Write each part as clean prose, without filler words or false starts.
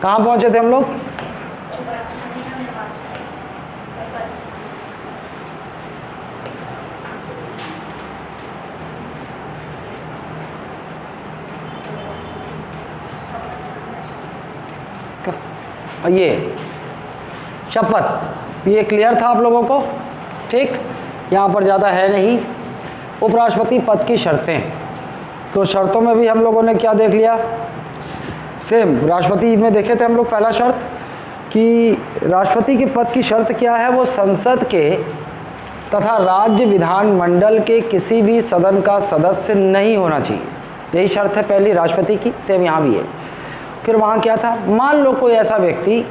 कहाँ पहुँचे थे हम लोग? ये शपथ, ये क्लियर था आप लोगों को? ठीक, यहाँ पर ज़्यादा है नहीं। उपराष्ट्रपति पद की शर्तें, तो शर्तों में भी हम लोगों ने क्या देख लिया? सेम राष्ट्रपति में देखे थे हम लोग। पहला शर्त कि राष्ट्रपति के पद की शर्त क्या है? वो संसद के तथा राज्य विधानमंडल के किसी भी सदन का सदस्य नहीं होना चाहिए। यही शर्त है पहली राष्ट्रपति की, सेम यहाँ भी है। फिर वहाँ क्या था? मान लो कोई ऐसा व्यक्ति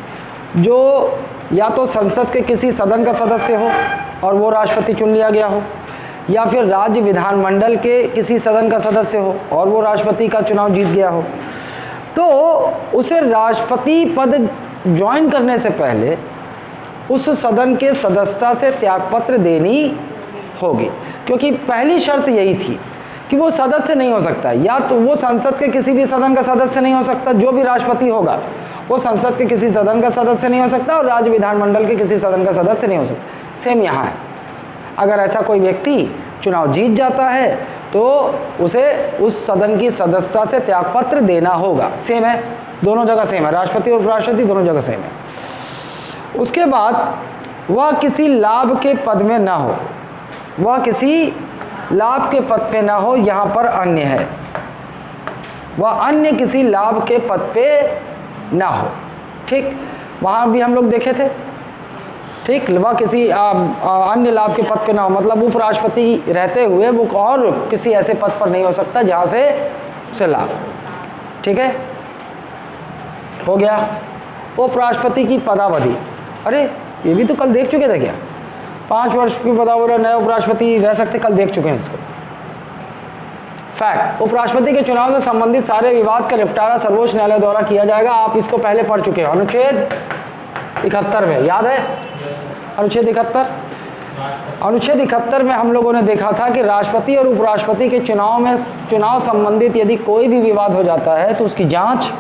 जो या तो संसद के किसी सदन का सदस्य हो और वो राष्ट्रपति चुन लिया गया हो, या फिर राज्य विधानमंडल के किसी सदन का सदस्य हो और वो राष्ट्रपति का चुनाव जीत गया हो, तो उसे राष्ट्रपति पद ज्वाइन करने से पहले उस सदन के सदस्यता से त्यागपत्र देनी होगी। क्योंकि पहली शर्त यही थी कि वो सदस्य नहीं हो सकता, या तो वो संसद के किसी भी सदन का सदस्य नहीं हो सकता, जो भी राष्ट्रपति होगा वो संसद के किसी सदन का सदस्य नहीं हो सकता और राज्य विधानमंडल के किसी सदन का सदस्य नहीं हो सकता। सेम यहाँ है, अगर ऐसा कोई व्यक्ति चुनाव जीत जाता है तो उसे उस सदन की सदस्यता से त्यागपत्र देना होगा। सेम है, दोनों जगह सेम है, राष्ट्रपति और उपराष्ट्रपति दोनों जगह सेम है। उसके बाद वह किसी लाभ के पद में ना हो, वह किसी लाभ के पद पे ना हो, यहाँ पर अन्य है, वह अन्य किसी लाभ के पद पे ना हो। ठीक, वहाँ भी हम लोग देखे थे। ठीक, वह किसी अन्य लाभ के पद पे ना हो, मतलब उपराष्ट्रपति रहते हुए वो और किसी ऐसे पद पर नहीं हो सकता जहाँ से उसे लाभ। ठीक है, हो गया। उपराष्ट्रपति की पदावधि, अरे ये भी तो कल देख चुके थे क्या? 5 वर्ष की पदावधि नए उपराष्ट्रपति रह सकते, कल देख चुके हैं इसको। फैक्ट, उपराष्ट्रपति के चुनाव से संबंधित सारे विवाद का निपटारा सर्वोच्च न्यायालय द्वारा किया जाएगा। आप इसको पहले पढ़ चुके हो, अनुच्छेद 71 में, याद है? अनुच्छेद 71, अनुच्छेद 71 में हम लोगों ने देखा था कि राष्ट्रपति और उपराष्ट्रपति के चुनाव संबंधित यदि कोई भी विवाद हो जाता है तो उसकी जांच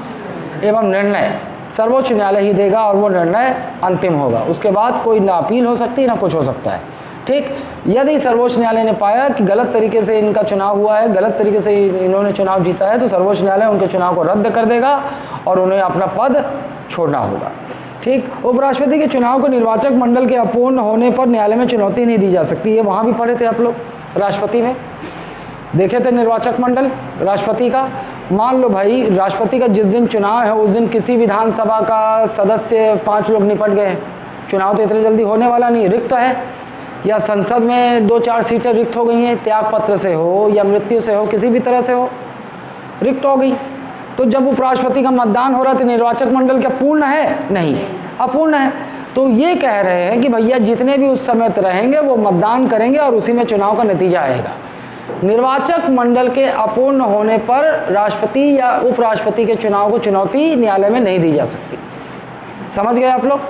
एवं निर्णय सर्वोच्च न्यायालय ही देगा और वो निर्णय अंतिम होगा। उसके बाद कोई ना अपील हो सकती है ना कुछ हो सकता है। ठीक, यदि सर्वोच्च न्यायालय ने पाया कि गलत तरीके से इनका चुनाव हुआ है, गलत तरीके से इन्होंने चुनाव जीता है, तो सर्वोच्च न्यायालय उनके चुनाव को रद्द कर देगा और उन्हें अपना पद छोड़ना होगा। ठीक, उपराष्ट्रपति के चुनाव को निर्वाचक मंडल के अपूर्ण होने पर न्यायालय में चुनौती नहीं दी जा सकती। ये वहाँ भी पढ़े थे आप लोग, राष्ट्रपति में देखे थे निर्वाचक मंडल राष्ट्रपति का। मान लो भाई राष्ट्रपति का जिस दिन चुनाव है उस दिन किसी विधानसभा का सदस्य 5 लोग निपट गए, चुनाव तो इतनी जल्दी होने वाला नहीं, रिक्त है, या संसद में 2-4 सीटें रिक्त हो गई हैं, त्यागपत्र से हो या मृत्यु से हो, किसी भी तरह से हो रिक्त हो गई, तो जब उपराष्ट्रपति का मतदान हो रहा तो निर्वाचक मंडल क्या पूर्ण है? नहीं, अपूर्ण है। तो ये कह रहे हैं कि भैया जितने भी उस समय रहेंगे वो मतदान करेंगे और उसी में चुनाव का नतीजा आएगा। निर्वाचक मंडल के अपूर्ण होने पर राष्ट्रपति या उपराष्ट्रपति के चुनाव को चुनौती न्यायालय में नहीं दी जा सकती। समझ गए आप लोग?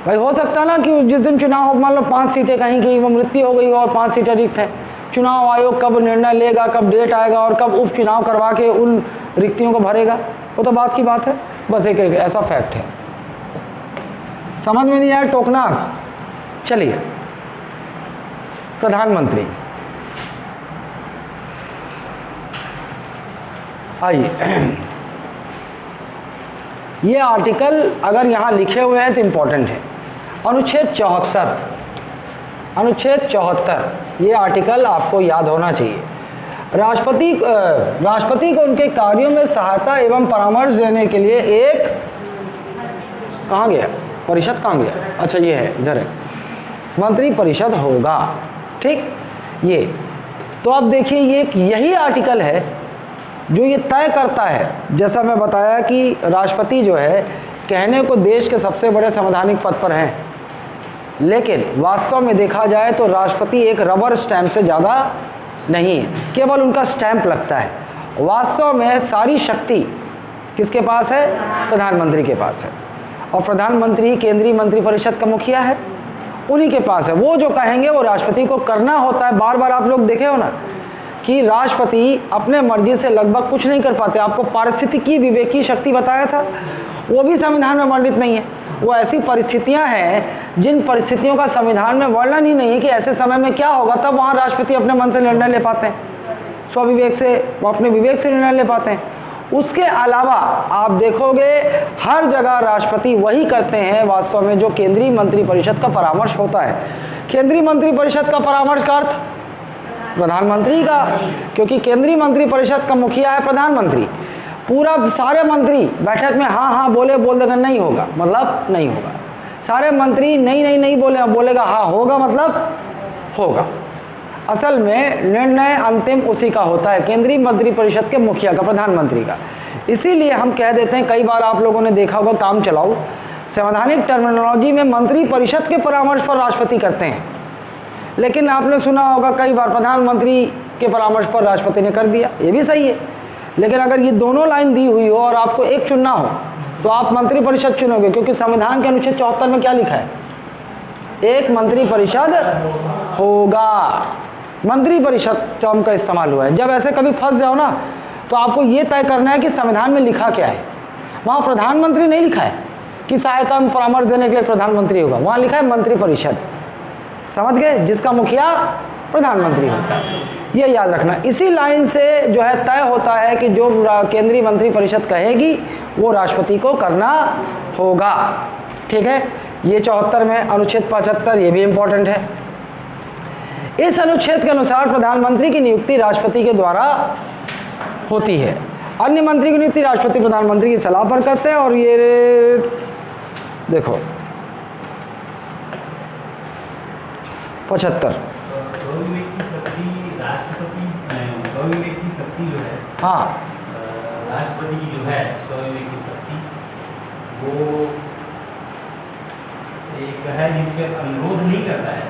भाई हो सकता ना कि जिस दिन चुनाव हो, मान लो 5 सीटें कहीं की वो मृत्यु हो गई और 5 सीटें रिक्त हैं, चुनाव आयोग कब निर्णय लेगा, कब डेट आएगा और कब उपचुनाव करवा के उन रिक्तियों को भरेगा, वो तो बात की बात है। बस एक ऐसा फैक्ट है। समझ में नहीं आया टोकनाक? चलिए, प्रधानमंत्री आइए, ये आर्टिकल अगर यहाँ लिखे हुए हैं तो इम्पोर्टेंट है। अनुच्छेद 74, अनुच्छेद 74 ये आर्टिकल आपको याद होना चाहिए। राष्ट्रपति को उनके कार्यों में सहायता एवं परामर्श देने के लिए एक, कहाँ गया परिषद, कहाँ गया? अच्छा ये है, इधर है, मंत्री परिषद होगा। ठीक, ये तो अब देखिए ये यही आर्टिकल है जो ये तय करता है, जैसा मैं बताया कि राष्ट्रपति जो है कहने को देश के सबसे बड़े संवैधानिक पद पर हैं, लेकिन वास्तव में देखा जाए तो राष्ट्रपति एक रबर स्टैंप से ज़्यादा नहीं है, केवल उनका स्टैंप लगता है। वास्तव में सारी शक्ति किसके पास है? प्रधानमंत्री के पास है, और प्रधानमंत्री केंद्रीय मंत्रिपरिषद का मुखिया है, उन्हीं के पास है। वो जो कहेंगे वो राष्ट्रपति को करना होता है। बार बार आप लोग देखे हो ना कि राष्ट्रपति अपने मर्जी से लगभग कुछ नहीं कर पाते। आपको पारिस्थितिकी विवेकी शक्ति बताया था, वो भी संविधान में वर्णित नहीं है। वो ऐसी परिस्थितियां हैं जिन परिस्थितियों का संविधान में वर्णन ही नहीं है कि ऐसे समय में क्या होगा, तब वहाँ राष्ट्रपति अपने मन से निर्णय ले पाते हैं, स्वविवेक से, वो अपने विवेक से निर्णय ले पाते हैं। उसके अलावा आप देखोगे हर जगह राष्ट्रपति वही करते हैं वास्तव में जो केंद्रीय मंत्रिपरिषद का परामर्श होता है। केंद्रीय मंत्रिपरिषद का परामर्श का अर्थ प्रधानमंत्री का, क्योंकि केंद्रीय मंत्रिपरिषद का मुखिया है प्रधानमंत्री। पूरा सारे मंत्री बैठक में हाँ हाँ बोल देगा नहीं होगा मतलब नहीं होगा, सारे मंत्री नहीं बोलेगा हाँ होगा मतलब होगा। असल में निर्णय अंतिम उसी का होता है, केंद्रीय मंत्रिपरिषद के मुखिया का, प्रधानमंत्री का। इसीलिए हम कह देते हैं, कई बार आप लोगों ने देखा होगा काम चलाओ संवैधानिक टर्मिनोलॉजी में मंत्रिपरिषद के परामर्श पर राष्ट्रपति करते हैं, लेकिन आपने सुना होगा कई बार प्रधानमंत्री के परामर्श पर राष्ट्रपति ने कर दिया। ये भी सही है, लेकिन अगर ये दोनों लाइन दी हुई हो और आपको एक चुनना हो तो आप मंत्रिपरिषद चुनोगे, क्योंकि संविधान के अनुच्छेद 74 में क्या लिखा है, एक मंत्रिपरिषद होगा। मंत्रिपरिषद टर्म का इस्तेमाल हुआ है। जब ऐसे कभी फंस जाओ ना तो आपको ये तय करना है कि संविधान में लिखा क्या है। वहाँ प्रधानमंत्री नहीं लिखा है कि सहायता में परामर्श देने के लिए प्रधानमंत्री होगा, वहाँ लिखा है मंत्रिपरिषद। समझ गए, जिसका मुखिया प्रधानमंत्री होता है, ये याद रखना। इसी लाइन से जो है तय होता है कि जो केंद्रीय मंत्रिपरिषद कहेगी वो राष्ट्रपति को करना होगा। ठीक है, ये 74 में अनुच्छेद 75, ये भी इम्पोर्टेंट है। इस अनुच्छेद के अनुसार प्रधानमंत्री की नियुक्ति राष्ट्रपति के द्वारा होती है। अन्य मंत्री की नियुक्ति राष्ट्रपति प्रधानमंत्री की सलाह पर करते हैं। और ये देखो 75 स्वविवेक की शक्ति जो है, हाँ, राष्ट्रपति की जो है स्वविवेक की शक्ति, वो एक है जिस पे अनुरोध नहीं करता है,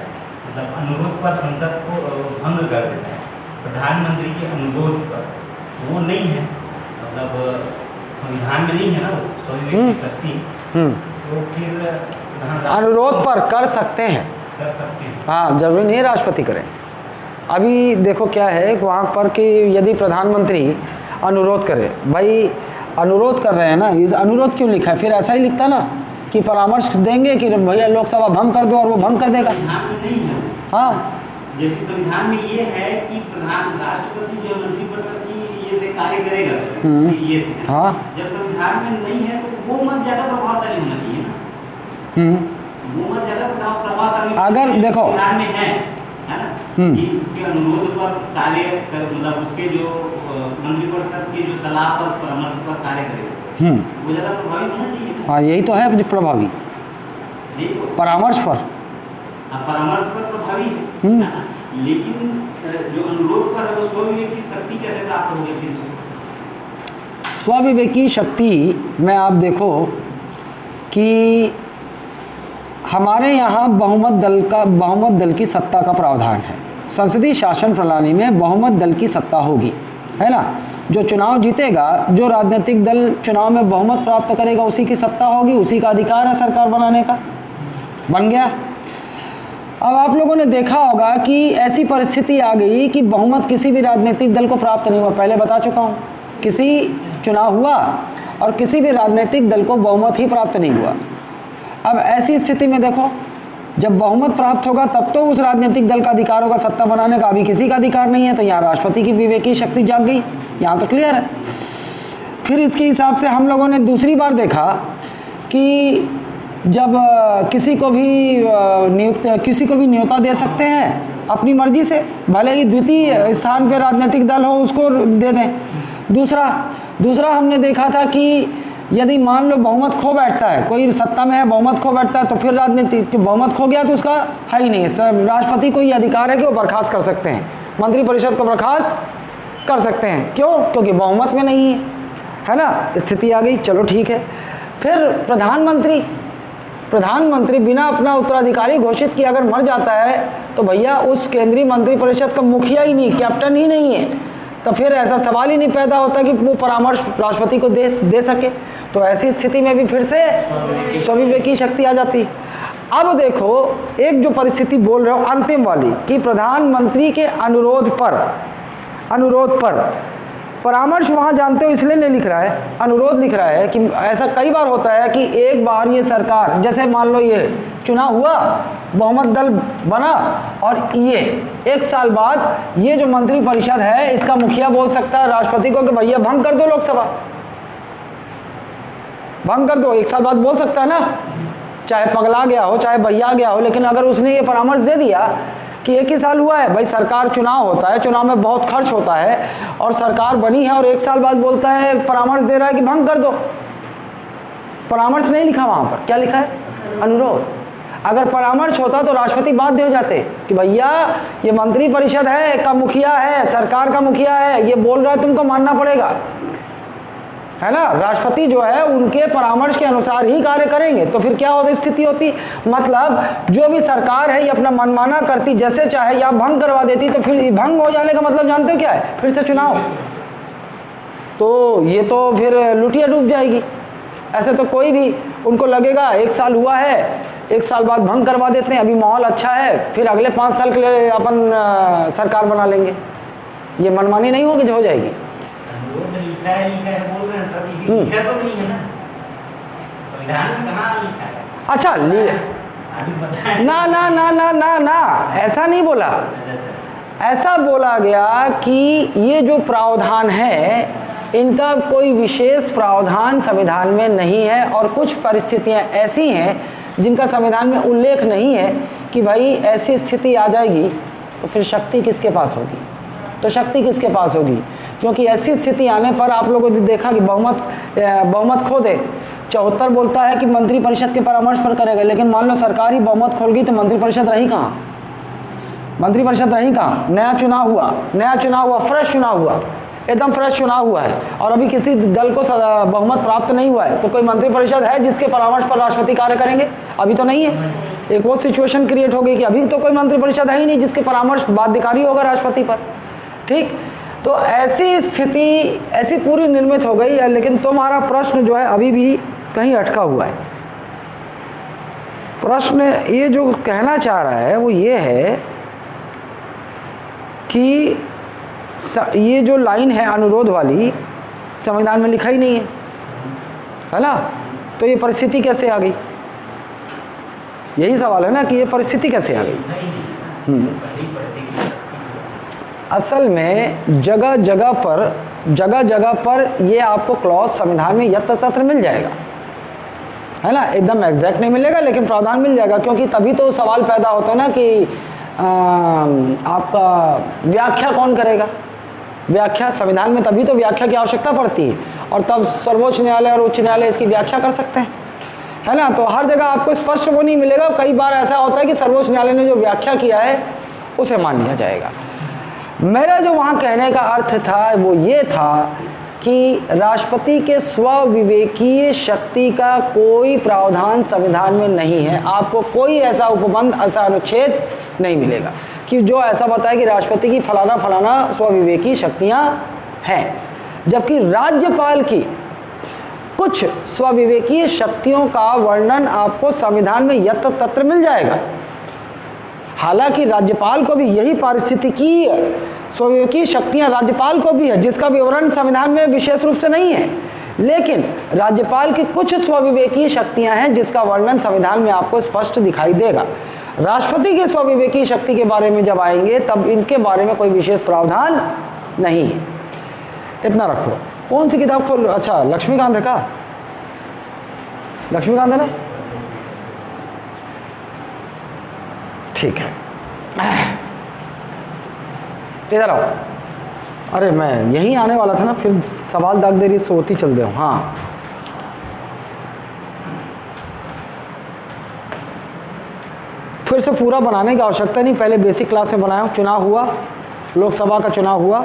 मतलब अनुरोध पर संसद को भंग कर देता है। प्रधानमंत्री के अनुरोध पर वो नहीं है, मतलब संविधान में नहीं है ना वो स्वविवेक की शक्ति, तो फिर अनुरोध पर कर सकते हैं, हाँ, जरूरी नहीं है राष्ट्रपति करें। अभी देखो क्या है वहाँ पर कि यदि प्रधानमंत्री अनुरोध करे, भाई अनुरोध कर रहे हैं ना, इस अनुरोध क्यों लिखा है, फिर ऐसा ही लिखता ना कि परामर्श देंगे कि भैया लोकसभा भंग कर दो, और वो भंग कर देगा। हाँ, जैसे संविधान में ये है कि प्रधान राष्ट्रपति जो मंत्रिपरिषद की ये से कार्य करेगा, ये से, हाँ, जब संविधान में नहीं है तो वो मत ज्यादा प्रभावशाली होना चाहिए ना। वो मत ज्यादा प्रभावशाली अगर देखो संविधान में है ना, कि उसके अनुरोध पर कार्य कर, मतलब उसके जो मंत्रिपरिषद की जो सलाह पर परामर्श पर कार्य करेगा, वो ज्यादा प्रभावी होना चाहिए। हाँ, यही तो है प्रभावी, परामर्श पर, परामर्श पर प्रभावी है, लेकिन जो अनुरोध पर है वो स्वविवेक की शक्ति कैसे प्राप्त होगी फिर? स्वविवेकी शक्ति में आप देखो कि हमारे यहाँ बहुमत दल की सत्ता का प्रावधान है। संसदीय शासन प्रणाली में बहुमत दल की सत्ता होगी, है ना। जो चुनाव जीतेगा, जो राजनीतिक दल चुनाव में बहुमत प्राप्त करेगा, उसी की सत्ता होगी, उसी का अधिकार है सरकार बनाने का। बन गया। अब आप लोगों ने देखा होगा कि ऐसी परिस्थिति आ गई कि बहुमत किसी भी राजनीतिक दल को प्राप्त नहीं हुआ। पहले बता चुका हूँ, किसी चुनाव हुआ और किसी भी राजनीतिक दल को बहुमत ही प्राप्त नहीं हुआ। अब ऐसी स्थिति में देखो, जब बहुमत प्राप्त होगा तब तो उस राजनीतिक दल का अधिकार होगा सत्ता बनाने का, अभी किसी का अधिकार नहीं है, तो यहाँ राष्ट्रपति की विवेकी शक्ति जाग गई। यहाँ तो क्लियर है। फिर इसके हिसाब से हम लोगों ने दूसरी बार देखा कि जब किसी को भी न्योता दे सकते हैं अपनी मर्जी से, भले ही द्वितीय स्थान पे राजनीतिक दल हो उसको दे दें। दूसरा हमने देखा था कि यदि मान लो बहुमत खो बैठता है, कोई सत्ता में है बहुमत खो बैठता है, तो फिर राजनीतिक बहुमत खो गया तो उसका है ही नहीं है। राष्ट्रपति को ये अधिकार है कि वो बर्खास्त कर सकते हैं, मंत्रिपरिषद को बर्खास्त कर सकते हैं। क्यों? क्योंकि बहुमत में नहीं है ना, स्थिति आ गई। चलो ठीक है। फिर प्रधानमंत्री बिना अपना उत्तराधिकारी घोषित किए अगर मर जाता है तो भैया उस केंद्रीय मंत्रिपरिषद का मुखिया ही नहीं, कैप्टन ही नहीं है, तो फिर ऐसा सवाल ही नहीं पैदा होता कि वो परामर्श राष्ट्रपति को दे सके। तो ऐसी स्थिति में भी फिर से स्वविवेकी शक्ति आ जाती। अब देखो, एक जो परिस्थिति बोल रहे हो अंतिम वाली कि प्रधानमंत्री के अनुरोध पर अनुरोध पर। परामर्श वहाँ जानते हो इसलिए नहीं लिख रहा है, अनुरोध लिख रहा है कि ऐसा कई बार होता है कि एक बार ये सरकार, जैसे मान लो ये चुनाव हुआ, बहुमत दल बना, और ये एक साल बाद ये जो मंत्री परिषद है इसका मुखिया बोल सकता है राष्ट्रपति को कि भैया भंग कर दो लोकसभा, भंग कर दो, एक साल बाद बोल सकता है ना, चाहे पगला गया हो चाहे भैया गया हो। लेकिन अगर उसने ये परामर्श दे दिया कि एक ही साल हुआ है, भाई सरकार, चुनाव होता है, चुनाव में बहुत खर्च होता है और सरकार बनी है, और एक साल बाद बोलता है, परामर्श दे रहा है कि भंग कर दो। परामर्श नहीं लिखा वहाँ पर, क्या लिखा है? अनुरोध। अगर परामर्श होता तो राष्ट्रपति बाध्य हो जाते कि भैया ये मंत्री परिषद है, का मुखिया है, सरकार का मुखिया है, ये बोल रहा है, तुमको मानना पड़ेगा, है ना। राष्ट्रपति जो है उनके परामर्श के अनुसार ही कार्य करेंगे। तो फिर क्या होती स्थिति होती, मतलब जो भी सरकार है ये अपना मनमाना करती, जैसे चाहे, या भंग करवा देती, तो फिर भंग हो जाने का मतलब जानते हो क्या है? फिर से चुनाव। तो ये तो फिर लुटिया डूब जाएगी। ऐसे तो कोई भी, उनको लगेगा एक साल हुआ है, एक साल बाद भंग करवा देते हैं, अभी माहौल अच्छा है, फिर अगले 5 साल के लिए अपन सरकार बना लेंगे। ये मनमानी नहीं होगी जो हो जाएगी। लिखा है बोल रहे हैं सर, लिखा तो नहीं है ना संविधान में, कहाँ लिखा है? अच्छा ना ना ना ना ना ना, ऐसा नहीं बोला। ऐसा बोला गया कि ये जो प्रावधान है इनका कोई विशेष प्रावधान संविधान में नहीं है, और कुछ परिस्थितियां ऐसी हैं जिनका संविधान में उल्लेख नहीं है कि भाई ऐसी स्थिति आ जाएगी तो फिर शक्ति किसके पास होगी, तो शक्ति किसके पास होगी। क्योंकि ऐसी स्थिति आने पर आप लोगों ने देखा कि बहुमत खो दे, 74 बोलता है कि मंत्रिपरिषद के परामर्श पर करेगा, लेकिन मान लो सरकार ही बहुमत खोल गई तो मंत्रिपरिषद रही कहाँ? मंत्रिपरिषद रही कहाँ? नया चुनाव हुआ, फ्रेश चुनाव हुआ, एकदम फ्रेश चुनाव हुआ है, और अभी किसी दल को बहुमत प्राप्त नहीं हुआ है, तो कोई मंत्रिपरिषद है जिसके परामर्श पर राष्ट्रपति कार्य करेंगे? अभी तो नहीं है। एक वो सिचुएशन क्रिएट हो गई कि अभी तो कोई मंत्रिपरिषद है ही नहीं जिसके परामर्श बाध्यकारी होगा राष्ट्रपति पर। ठीक, तो ऐसी स्थिति ऐसी पूरी निर्मित हो गई है। लेकिन तुम्हारा प्रश्न जो है अभी भी कहीं अटका हुआ है। प्रश्न ये जो कहना चाह रहा है वो ये है कि ये जो लाइन है अनुरोध वाली संविधान में लिखा ही नहीं है ना, तो ये परिस्थिति कैसे आ गई? यही सवाल है ना कि ये परिस्थिति कैसे आ गई। असल में जगह जगह पर ये आपको क्लॉज संविधान में यत्र तत्र मिल जाएगा, है ना, एकदम एग्जैक्ट नहीं मिलेगा लेकिन प्रावधान मिल जाएगा। क्योंकि तभी तो सवाल पैदा होता है ना कि आपका व्याख्या कौन करेगा। व्याख्या संविधान में तभी तो व्याख्या की आवश्यकता पड़ती है, और तब सर्वोच्च न्यायालय और उच्च न्यायालय इसकी व्याख्या कर सकते हैं, है ना। तो हर जगह आपको स्पष्ट वो नहीं मिलेगा। कई बार ऐसा होता है कि सर्वोच्च न्यायालय ने जो व्याख्या किया है उसे मान लिया जाएगा। मेरा जो वहाँ कहने का अर्थ था वो ये था कि राष्ट्रपति के स्वविवेकीय शक्ति का कोई प्रावधान संविधान में नहीं है। आपको कोई ऐसा उपबंध, ऐसा अनुच्छेद नहीं मिलेगा कि जो ऐसा बताए कि राष्ट्रपति की फलाना फलाना स्वविवेकी शक्तियाँ हैं, जबकि राज्यपाल की कुछ स्वविवेकीय शक्तियों का वर्णन आपको संविधान में यत्र तत्र मिल जाएगा। हालांकि राज्यपाल को भी यही पारिस्थितिकी स्वविवेकी शक्तियां राज्यपाल को भी है, जिसका विवरण संविधान में विशेष रूप से नहीं है, लेकिन राज्यपाल की कुछ स्वविवेकी शक्तियां हैं जिसका वर्णन संविधान में आपको स्पष्ट दिखाई देगा। राष्ट्रपति की स्वविवेकी शक्ति के बारे में जब आएंगे तब इनके बारे में कोई विशेष प्रावधान नहीं है। इतना रखो। कौन सी किताब खोल? अच्छा, लक्ष्मीकांत है का? लक्ष्मीकांत है ना? ठीक है, इधर आओ। अरे मैं यहीं आने वाला था ना, फिर सवाल दाग दे रही सोती चल दे। हाँ, फिर से पूरा बनाने की आवश्यकता नहीं, पहले बेसिक क्लास में बनाया हूँ। चुनाव हुआ, लोकसभा का चुनाव हुआ,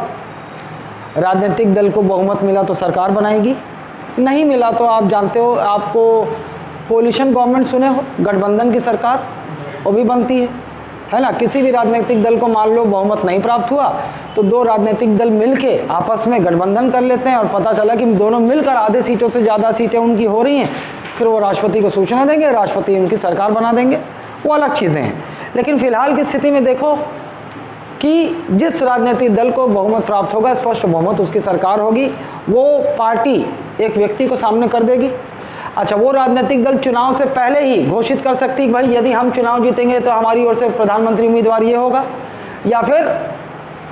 राजनीतिक दल को बहुमत मिला तो सरकार बनाएगी, नहीं मिला तो आप जानते हो, आपको कोलिशन गवर्नमेंट सुने हो, गठबंधन की सरकार वो भी बनती है ना। किसी भी राजनीतिक दल को मान लो बहुमत नहीं प्राप्त हुआ तो दो राजनीतिक दल मिलके आपस में गठबंधन कर लेते हैं, और पता चला कि दोनों मिलकर आधे सीटों से ज़्यादा सीटें उनकी हो रही हैं, फिर वो राष्ट्रपति को सूचना देंगे, राष्ट्रपति उनकी सरकार बना देंगे, वो अलग चीज़ें हैं। लेकिन फिलहाल की स्थिति में देखो कि जिस राजनीतिक दल को बहुमत प्राप्त होगा, स्पष्ट बहुमत, उसकी सरकार होगी, वो पार्टी एक व्यक्ति को सामने कर देगी। अच्छा, वो राजनीतिक दल चुनाव से पहले ही घोषित कर सकती है कि भाई यदि हम चुनाव जीतेंगे तो हमारी ओर से प्रधानमंत्री उम्मीदवार ये होगा, या फिर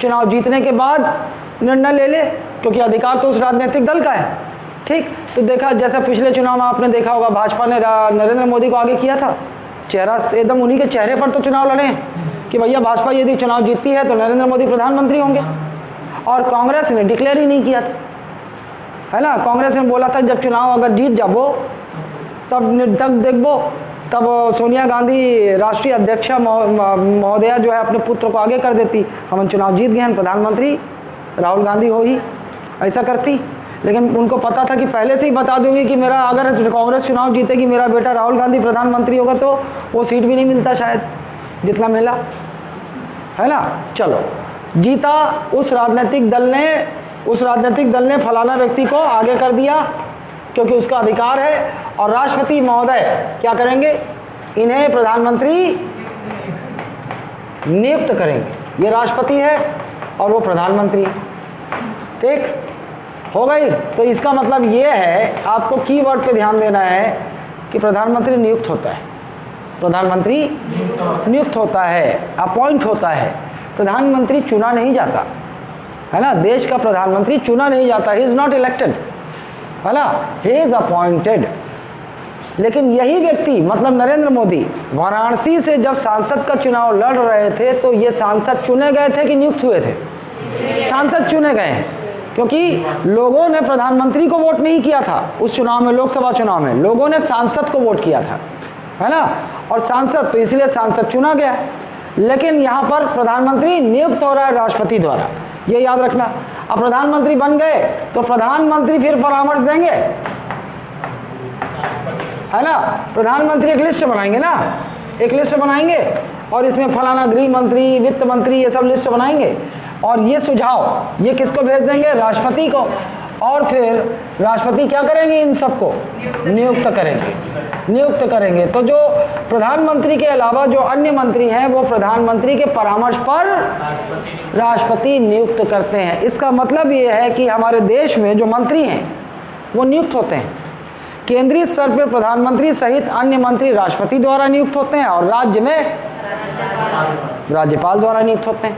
चुनाव जीतने के बाद निर्णय ले ले, क्योंकि अधिकार तो उस राजनीतिक दल का है। ठीक, तो देखा जैसा पिछले चुनाव में आपने देखा होगा, भाजपा ने नरेंद्र मोदी को आगे किया था, चेहरा एकदम उन्हीं के चेहरे पर तो चुनाव लड़े हैं कि भैया भाजपा यदि चुनाव जीतती है तो नरेंद्र मोदी प्रधानमंत्री होंगे, और कांग्रेस ने डिक्लेयर ही नहीं किया था, है ना। कांग्रेस ने बोला था जब चुनाव अगर जीत जाबो तब देखबो, तब सोनिया गांधी राष्ट्रीय अध्यक्षा महोदया जो है अपने पुत्र को आगे कर देती, हम चुनाव जीत गए हैं, प्रधानमंत्री राहुल गांधी हो ही, ऐसा करती। लेकिन उनको पता था कि पहले से ही बता दूंगी कि मेरा अगर कांग्रेस चुनाव जीतेगी, मेरा बेटा राहुल गांधी प्रधानमंत्री होगा, तो वो सीट भी नहीं मिलता शायद जितना मिला, है ना। चलो, जीता उस राजनीतिक दल ने फलाना व्यक्ति को आगे कर दिया क्योंकि उसका अधिकार है, और राष्ट्रपति महोदय क्या करेंगे, इन्हें प्रधानमंत्री नियुक्त करेंगे। ये राष्ट्रपति है और वो प्रधानमंत्री, ठीक हो गई। तो इसका मतलब ये है, आपको कीवर्ड पे ध्यान देना है कि प्रधानमंत्री नियुक्त होता है, प्रधानमंत्री नियुक्त होता है, अपॉइंट होता है। प्रधानमंत्री चुना नहीं जाता, है ना। देश का प्रधानमंत्री चुना नहीं जाता, ही इज़ नॉट इलेक्टेड, है ना, ही इज़ अपॉइंटेड। लेकिन यही व्यक्ति, मतलब नरेंद्र मोदी, वाराणसी से जब सांसद का चुनाव लड़ रहे थे तो ये सांसद चुने गए थे कि नियुक्त हुए थे? सांसद चुने गए हैं, क्योंकि लोगों ने प्रधानमंत्री को वोट नहीं किया था उस चुनाव में, लोकसभा चुनाव में लोगों ने सांसद को वोट किया था, है ना। और सांसद, तो इसलिए सांसद चुना गया। लेकिन यहाँ पर प्रधानमंत्री नियुक्त हो रहा है राष्ट्रपति द्वारा, ये याद रखना। अब प्रधानमंत्री बन गए तो प्रधानमंत्री फिर परामर्श देंगे, है ना। प्रधानमंत्री एक लिस्ट बनाएंगे ना, एक लिस्ट बनाएंगे, और इसमें फलाना गृह मंत्री, वित्त मंत्री, ये सब लिस्ट बनाएंगे, और ये सुझाव ये किसको भेज देंगे? राष्ट्रपति को। और फिर राष्ट्रपति क्या करेंगे? इन सबको नियुक्त करेंगे। तो जो प्रधानमंत्री के अलावा जो अन्य मंत्री हैं वो प्रधानमंत्री के परामर्श पर राष्ट्रपति नियुक्त करते हैं। इसका मतलब ये है कि हमारे देश में जो मंत्री हैं वो नियुक्त होते हैं। केंद्रीय स्तर पर प्रधानमंत्री सहित अन्य मंत्री राष्ट्रपति द्वारा नियुक्त होते हैं, और राज्य में राज्यपाल द्वारा नियुक्त होते हैं।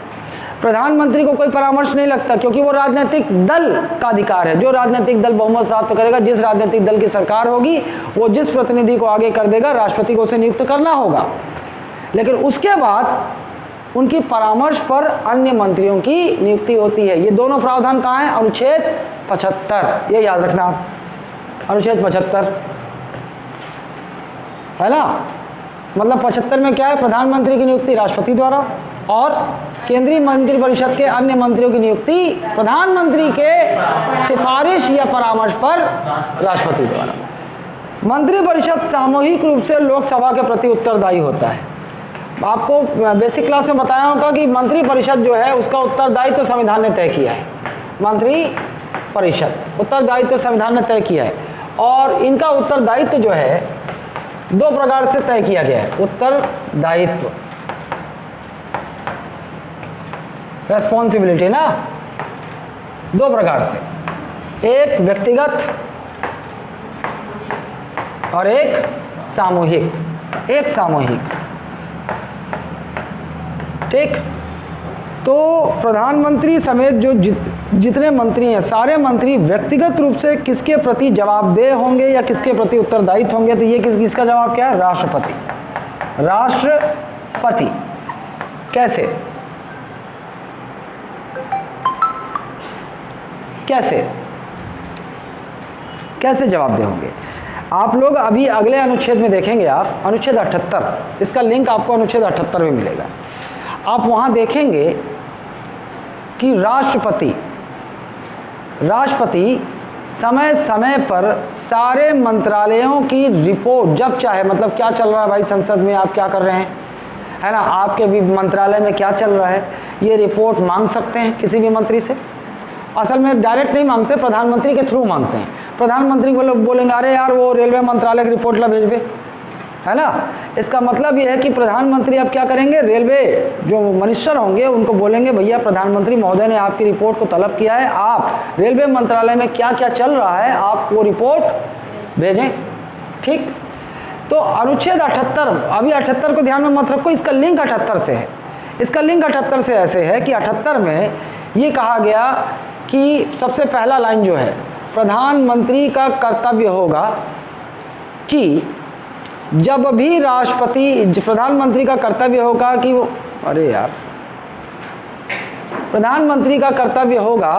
प्रधानमंत्री को कोई परामर्श नहीं लगता, क्योंकि वो राजनीतिक दल का अधिकार है। जो राजनीतिक दल बहुमत प्राप्त करेगा, जिस राजनीतिक दल की सरकार होगी, वो जिस प्रतिनिधि को आगे कर देगा, राष्ट्रपति को उसे नियुक्त करना होगा। लेकिन उसके बाद उनकी परामर्श पर अन्य मंत्रियों की नियुक्ति होती है। ये दोनों प्रावधान कहाँ हैं? अनुच्छेद 75, ये याद रखना आप, अनुच्छेद 75, है ना। मतलब 75 में क्या है? प्रधानमंत्री की नियुक्ति राष्ट्रपति द्वारा, और केंद्रीय मंत्रिपरिषद के अन्य मंत्रियों की नियुक्ति प्रधानमंत्री के सिफारिश या परामर्श पर राष्ट्रपति द्वारा। मंत्रिपरिषद सामूहिक रूप से लोकसभा के प्रति उत्तरदायी होता है। आपको बेसिक क्लास में बताया होगा कि मंत्रिपरिषद जो है उसका उत्तरदायित्व तो संविधान ने तय किया है। मंत्रिपरिषद उत्तरदायित्व संविधान ने तय किया है, और इनका उत्तरदायित्व जो है दो प्रकार से तय किया गया है। उत्तरदायित्व, रेस्पॉन्सिबिलिटी ना, दो प्रकार से, एक व्यक्तिगत और एक सामूहिक। एक सामूहिक, ठीक। तो प्रधानमंत्री समेत जो जितने मंत्री हैं, सारे मंत्री व्यक्तिगत रूप से किसके प्रति जवाबदेह होंगे या किसके प्रति उत्तरदायित्व होंगे? तो ये किसका जवाब क्या है? राष्ट्रपति। राष्ट्रपति कैसे कैसे जवाबदेह होंगे? आप लोग अभी अगले अनुच्छेद में देखेंगे, आप अनुच्छेद 78, इसका लिंक आपको अनुच्छेद 78 में मिलेगा। आप वहाँ देखेंगे कि राष्ट्रपति समय समय पर सारे मंत्रालयों की रिपोर्ट जब चाहे, मतलब क्या चल रहा है भाई संसद में, आप क्या कर रहे हैं, है ना, आपके भी मंत्रालय में क्या चल रहा है, ये रिपोर्ट मांग सकते हैं किसी भी मंत्री से। असल में डायरेक्ट नहीं मांगते, प्रधानमंत्री के थ्रू मांगते हैं। प्रधानमंत्री को लोग बोलेंगे अरे यार वो रेलवे मंत्रालय की रिपोर्ट ला भेजबे, है ना। इसका मतलब ये है कि प्रधानमंत्री अब क्या करेंगे, रेलवे जो मिनिस्टर होंगे उनको बोलेंगे भैया प्रधानमंत्री महोदय ने आपकी रिपोर्ट को तलब किया है, आप रेलवे मंत्रालय में क्या क्या चल रहा है आप वो रिपोर्ट भेजें। ठीक, तो अनुच्छेद 78, अभी 78 को ध्यान में मत रखो, इसका लिंक 78 से है। इसका लिंक 78 से ऐसे है कि 78 में ये कहा गया कि सबसे पहला लाइन जो है, प्रधानमंत्री का कर्तव्य होगा कि जब भी राष्ट्रपति, प्रधानमंत्री का कर्तव्य होगा कि वो, अरे यार, प्रधानमंत्री का कर्तव्य होगा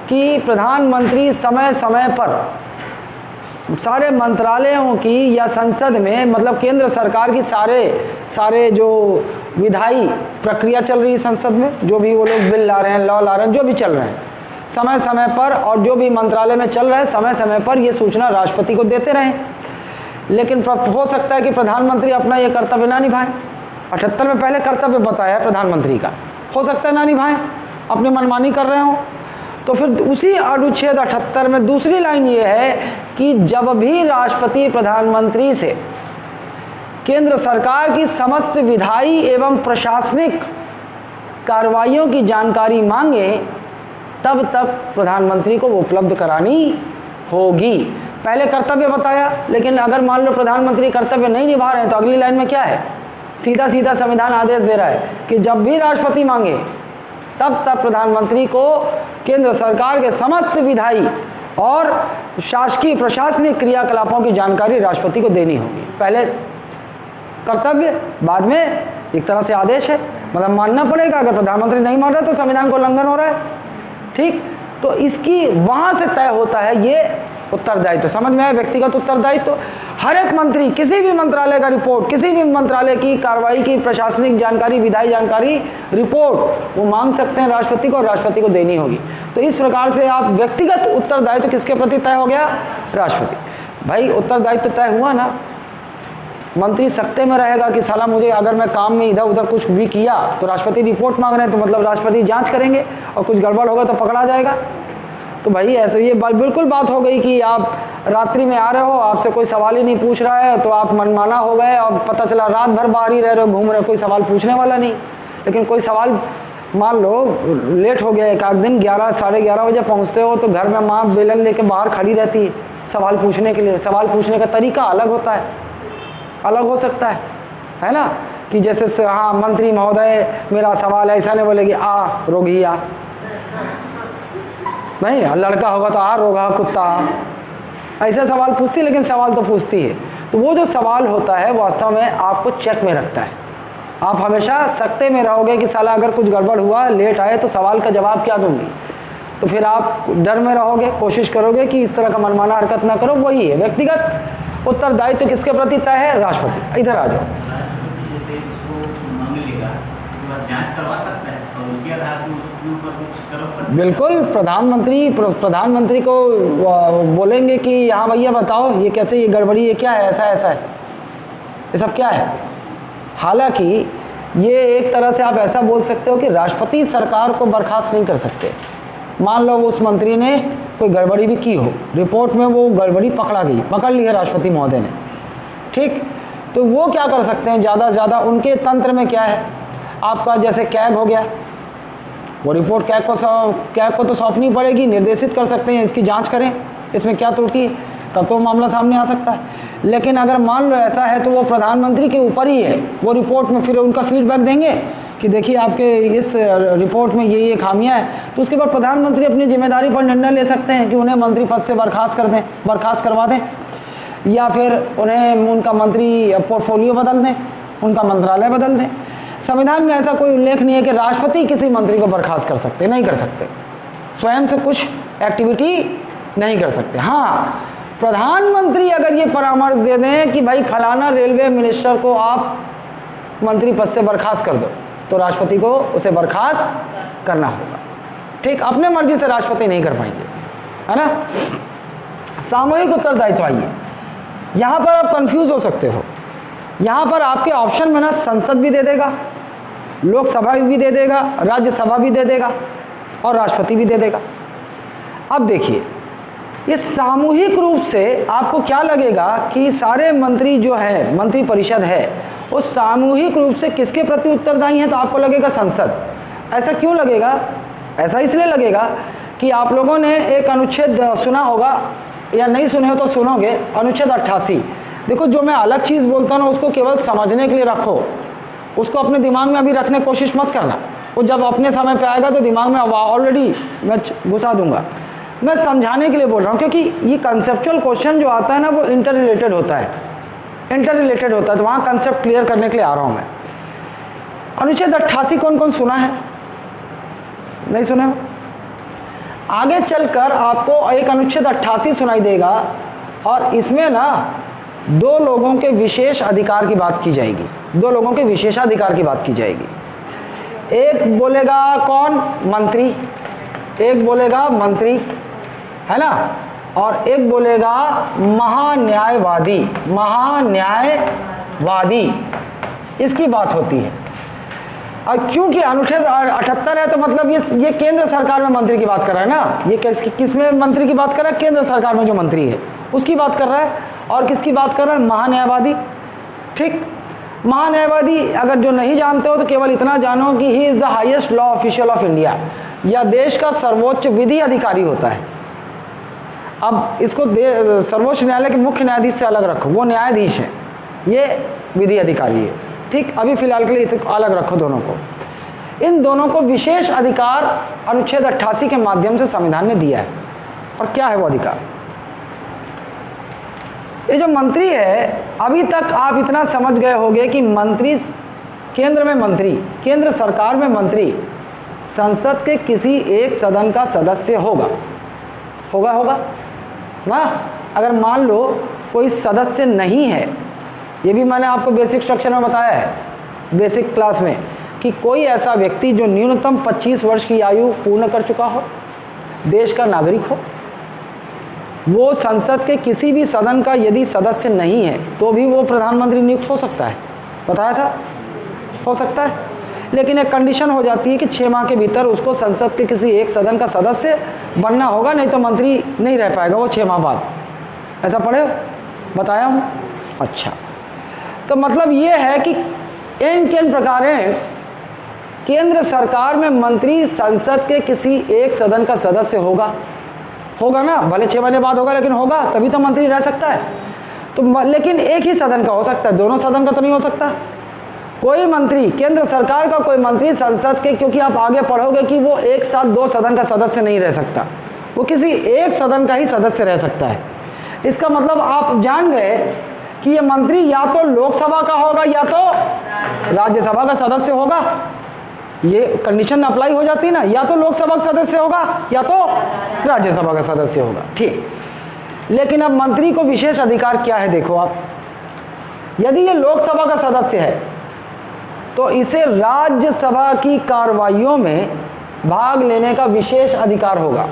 कि प्रधानमंत्री समय समय पर सारे मंत्रालयों की या संसद में, मतलब केंद्र सरकार की सारे जो विधायी प्रक्रिया चल रही है संसद में, जो भी वो लोग बिल ला रहे हैं, लॉ ला रहे हैं, जो भी चल रहे हैं, समय समय पर, और जो भी मंत्रालय में चल रहा है समय समय पर ये सूचना राष्ट्रपति को देते रहें। लेकिन हो सकता है कि प्रधानमंत्री अपना ये कर्तव्य ना निभाएं। 78 में पहले कर्तव्य बताया है प्रधानमंत्री का, हो सकता है ना निभाएं, अपनी मनमानी कर रहे हो। तो फिर उसी अनुच्छेद 78 में दूसरी लाइन ये है कि जब भी राष्ट्रपति प्रधानमंत्री से केंद्र सरकार की समस्त विधायी एवं प्रशासनिक कार्रवाइयों की जानकारी मांगे तब तक प्रधानमंत्री को वो उपलब्ध करानी होगी। पहले कर्तव्य बताया, लेकिन अगर मान लो प्रधानमंत्री कर्तव्य नहीं निभा रहे हैं तो अगली लाइन में क्या है, सीधा सीधा संविधान आदेश दे रहा है कि जब भी राष्ट्रपति मांगे तब तक प्रधानमंत्री को केंद्र सरकार के समस्त विधायी और शासकीय प्रशासनिक क्रियाकलापों की जानकारी राष्ट्रपति को देनी होगी। पहले कर्तव्य, बाद में एक तरह से आदेश है, मतलब मानना पड़ेगा। अगर प्रधानमंत्री नहीं मान रहा तो संविधान को उल्लंघन हो रहा है। ठीक, तो इसकी वहाँ से तय होता है ये उत्तरदायित्व। समझ में आया, व्यक्तिगत उत्तरदायित्व। हर एक मंत्री किसी भी मंत्रालय का रिपोर्ट, किसी भी मंत्रालय की कार्रवाई की प्रशासनिक जानकारी, विधायी जानकारी रिपोर्ट वो मांग सकते हैं राष्ट्रपति को, और राष्ट्रपति को देनी होगी। तो इस प्रकार से आप व्यक्तिगत उत्तरदायित्व किसके प्रति तय हो गया, राष्ट्रपति। भाई उत्तरदायित्व तय हुआ ना, मंत्री सकते में रहेगा कि साला मुझे, अगर मैं काम में इधर उधर कुछ भी किया तो राष्ट्रपति रिपोर्ट मांग रहे हैं तो मतलब राष्ट्रपति जांच करेंगे, और कुछ गड़बड़ होगा तो पकड़ा जाएगा। तो भाई ऐसे ये बिल्कुल बात हो गई कि आप रात्रि में आ रहे हो, आपसे कोई सवाल ही नहीं पूछ रहा है तो आप मनमाना हो गए, और पता चला रात भर बाहर ही रह रहे हो, घूम रहे हो, कोई सवाल पूछने वाला नहीं। लेकिन कोई सवाल, मान लो लेट हो गया एक आध दिन, 11 साढ़े 11 बजे पहुँचते हो तो घर में माँ बेलन लेके बाहर खड़ी रहती है सवाल पूछने के लिए। सवाल पूछने का तरीका अलग होता है, अलग हो सकता है ना, कि जैसे हाँ मंत्री महोदय मेरा सवाल ऐसा नहीं बोलेगी आ रोगी आ, नहीं, लड़का होगा तो आ रोगा कुत्ता, ऐसे सवाल पूछती है, लेकिन सवाल तो पूछती है। तो वो जो सवाल होता है वास्तव में आपको चेक में रखता है। आप हमेशा सकते में रहोगे कि साला अगर कुछ गड़बड़ हुआ, लेट आए तो सवाल का जवाब क्या दूंगी, तो फिर आप डर में रहोगे, कोशिश करोगे कि इस तरह का मनमाना हरकत ना करो। वही है व्यक्तिगत उत्तरदायित्व, तो किसके प्रति तय है, राष्ट्रपति। इधर आ जाओ। राष्ट्रपति जैसे उसको मांग लेगा, उसके बाद जांच करवा सकता है और उसके आधार पर उसके ऊपर कुछ कर सकता है। बिल्कुल, प्रधानमंत्री को बोलेंगे कि हाँ भैया बताओ ये कैसे, ये गड़बड़ी, ये क्या है, ऐसा ऐसा है, ये सब क्या है। हालांकि ये एक तरह से आप ऐसा बोल सकते हो कि राष्ट्रपति सरकार को बर्खास्त नहीं कर सकते। मान लो उस मंत्री ने कोई गड़बड़ी भी की हो, रिपोर्ट में वो गड़बड़ी पकड़ ली है राष्ट्रपति महोदय ने, ठीक, तो वो क्या कर सकते हैं, ज़्यादा से ज़्यादा उनके तंत्र में क्या है, आपका जैसे कैग हो गया, वो रिपोर्ट कैग को तो सौंपनी पड़ेगी, निर्देशित कर सकते हैं इसकी जांच करें, इसमें क्या त्रुटि है, तब तो मामला सामने आ सकता है। लेकिन अगर मान लो ऐसा है तो वो प्रधानमंत्री के ऊपर ही है, वो रिपोर्ट में फिर उनका फीडबैक देंगे कि देखिए आपके इस रिपोर्ट में ये खामियां हैं, तो उसके बाद प्रधानमंत्री अपनी जिम्मेदारी पर निर्णय ले सकते हैं कि उन्हें मंत्री पद से बर्खास्त करवा दें, या फिर उन्हें उनका मंत्री पोर्टफोलियो बदल दें, उनका मंत्रालय बदल दें। संविधान में ऐसा कोई उल्लेख नहीं है कि राष्ट्रपति किसी मंत्री को बर्खास्त कर सकते, नहीं कर सकते, स्वयं से कुछ एक्टिविटी नहीं कर सकते। हाँ, प्रधानमंत्री अगर ये परामर्श दे दें कि भाई फलाना रेलवे मिनिस्टर को आप मंत्री पद से बर्खास्त कर दो, तो राष्ट्रपति को उसे बर्खास्त करना होगा, ठीक, अपने मर्जी से राष्ट्रपति नहीं कर पाएंगे, है ना। सामूहिक उत्तरदायित्व, आइए यहाँ पर आप कंफ्यूज हो सकते हो। यहाँ पर आपके ऑप्शन में ना संसद भी दे देगा, लोकसभा भी दे देगा, राज्यसभा भी दे देगा, और राष्ट्रपति भी दे देगा। अब देखिए ये सामूहिक रूप से आपको क्या लगेगा कि सारे मंत्री जो है, मंत्री परिषद है, वो सामूहिक रूप से किसके प्रति उत्तरदायी हैं? तो आपको लगेगा संसद। ऐसा क्यों लगेगा? ऐसा इसलिए लगेगा कि आप लोगों ने एक अनुच्छेद सुना होगा, या नहीं सुने हो तो सुनोगे, अनुच्छेद 88। देखो, जो मैं अलग चीज़ बोलता हूँ ना, उसको केवल समझने के लिए रखो, उसको अपने दिमाग में अभी रखने की कोशिश मत करना। वो जब अपने समय पे आएगा तो दिमाग में ऑलरेडी मैं घुसा दूंगा। मैं समझाने के लिए बोल रहा हूँ, क्योंकि ये कंसेप्चुअल क्वेश्चन जो आता है ना, वो इंटर रिलेटेड होता है, तो वहाँ कंसेप्ट क्लियर करने के लिए आ रहा हूँ मैं। अनुच्छेद 88 कौन कौन सुना है? नहीं सुने हो? आगे चलकर आपको एक अनुच्छेद 88 सुनाई देगा, और इसमें ना दो लोगों के विशेष अधिकार की बात की जाएगी, दो लोगों के विशेषाधिकार की बात की जाएगी। एक बोलेगा कौन? मंत्री, एक बोलेगा मंत्री, है ना, और एक बोलेगा महान्यायवादी। महान्यायवादी इसकी बात होती है। और क्योंकि अनुच्छेद 78 है, तो मतलब ये केंद्र सरकार में मंत्री की बात कर रहा है ना। ये किस में मंत्री की बात कर रहा है? केंद्र सरकार में जो मंत्री है उसकी बात कर रहा है। और किसकी बात कर रहा है? महान्यायवादी। ठीक, महान्यायवादी अगर जो नहीं जानते हो तो केवल इतना जानो कि he is the highest law official of India, या देश का सर्वोच्च विधि अधिकारी होता है। अब इसको सर्वोच्च न्यायालय के मुख्य न्यायाधीश से अलग रखो, वो न्यायाधीश है, ये विधि अधिकारी है। ठीक, अभी फिलहाल के लिए अलग रखो दोनों को। इन दोनों को विशेष अधिकार अनुच्छेद 88 के माध्यम से संविधान ने दिया है। और क्या है वो अधिकार? ये जो मंत्री है, अभी तक आप इतना समझ गए होंगे कि मंत्री केंद्र में मंत्री, केंद्र सरकार में मंत्री संसद के किसी एक सदन का सदस्य होगा ना। अगर मान लो कोई सदस्य नहीं है, ये भी मैंने आपको बेसिक स्ट्रक्चर में बताया है, बेसिक क्लास में, कि कोई ऐसा व्यक्ति जो न्यूनतम 25 वर्ष की आयु पूर्ण कर चुका हो, देश का नागरिक हो, वो संसद के किसी भी सदन का यदि सदस्य नहीं है तो भी वो प्रधानमंत्री नियुक्त हो सकता है। बताया था, हो सकता है, लेकिन एक कंडीशन हो जाती है कि 6 माह के भीतर उसको संसद के किसी एक सदन का सदस्य बनना होगा, नहीं तो मंत्री नहीं रह पाएगा वो 6 माह बाद। ऐसा पढ़े हो? बताया हूँ? अच्छा, तो मतलब ये है कि किन प्रकार केंद्र सरकार में मंत्री संसद के किसी एक सदन का सदस्य होगा ना, भले 6 महीने बाद होगा, लेकिन होगा, तभी तो मंत्री रह सकता है। तो लेकिन एक ही सदन का हो सकता है, दोनों सदन का तो नहीं हो सकता। कोई मंत्री, केंद्र सरकार का कोई मंत्री संसद के, क्योंकि आप आगे पढ़ोगे कि वो एक साथ 2 सदन का सदस्य नहीं रह सकता, वो किसी एक सदन का ही सदस्य रह सकता है। इसका मतलब आप जान गए कि ये मंत्री या तो लोकसभा का होगा या तो राज्यसभा का सदस्य होगा। ये कंडीशन अप्लाई हो जाती है ना, या तो लोकसभा का सदस्य होगा या तो राज्यसभा का सदस्य होगा। ठीक, लेकिन अब मंत्री को विशेष अधिकार क्या है? देखो आप, यदि ये लोकसभा का सदस्य है तो इसे राज्यसभा की कार्रवाइयों में भाग लेने का विशेष अधिकार होगा,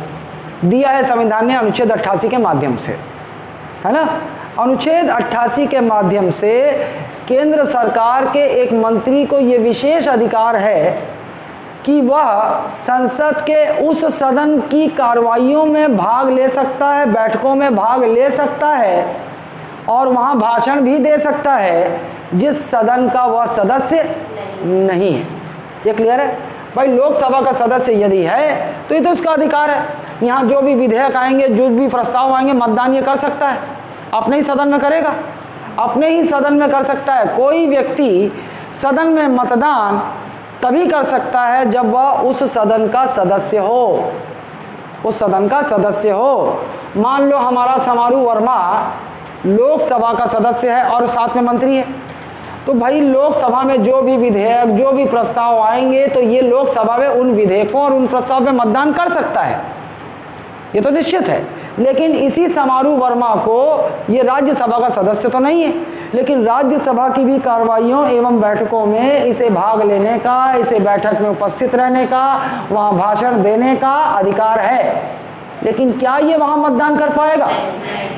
दिया है संविधान ने अनुच्छेद 88 के माध्यम से, है ना। अनुच्छेद 88 के माध्यम से केंद्र सरकार के एक मंत्री को ये विशेष अधिकार है कि वह संसद के उस सदन की कार्रवाइयों में भाग ले सकता है, बैठकों में भाग ले सकता है और वहाँ भाषण भी दे सकता है जिस सदन का वह सदस्य नहीं है। ये क्लियर है भाई? लोकसभा का सदस्य यदि है तो ये तो उसका अधिकार है, यहाँ जो भी विधेयक आएंगे, जो भी प्रस्ताव आएंगे, मतदान ये कर सकता है, अपने ही सदन में करेगा, अपने ही सदन में कर सकता है। कोई व्यक्ति सदन में मतदान तभी कर सकता है जब वह उस सदन का सदस्य हो, उस सदन का सदस्य हो। मान लो हमारा समारू वर्मा लोकसभा का सदस्य है और साथ में मंत्री है, तो भाई लोकसभा में जो भी विधेयक, जो भी प्रस्ताव आएंगे तो ये लोकसभा में उन विधेयकों और उन प्रस्ताव में मतदान कर सकता है, ये तो निश्चित है। लेकिन इसी समारू वर्मा को ये राज्यसभा का सदस्य तो नहीं है, लेकिन राज्यसभा की भी कार्रवाइयों एवं बैठकों में इसे भाग लेने का, इसे बैठक में उपस्थित रहने का, वहाँ भाषण देने का अधिकार है। लेकिन क्या ये वहाँ मतदान कर पाएगा?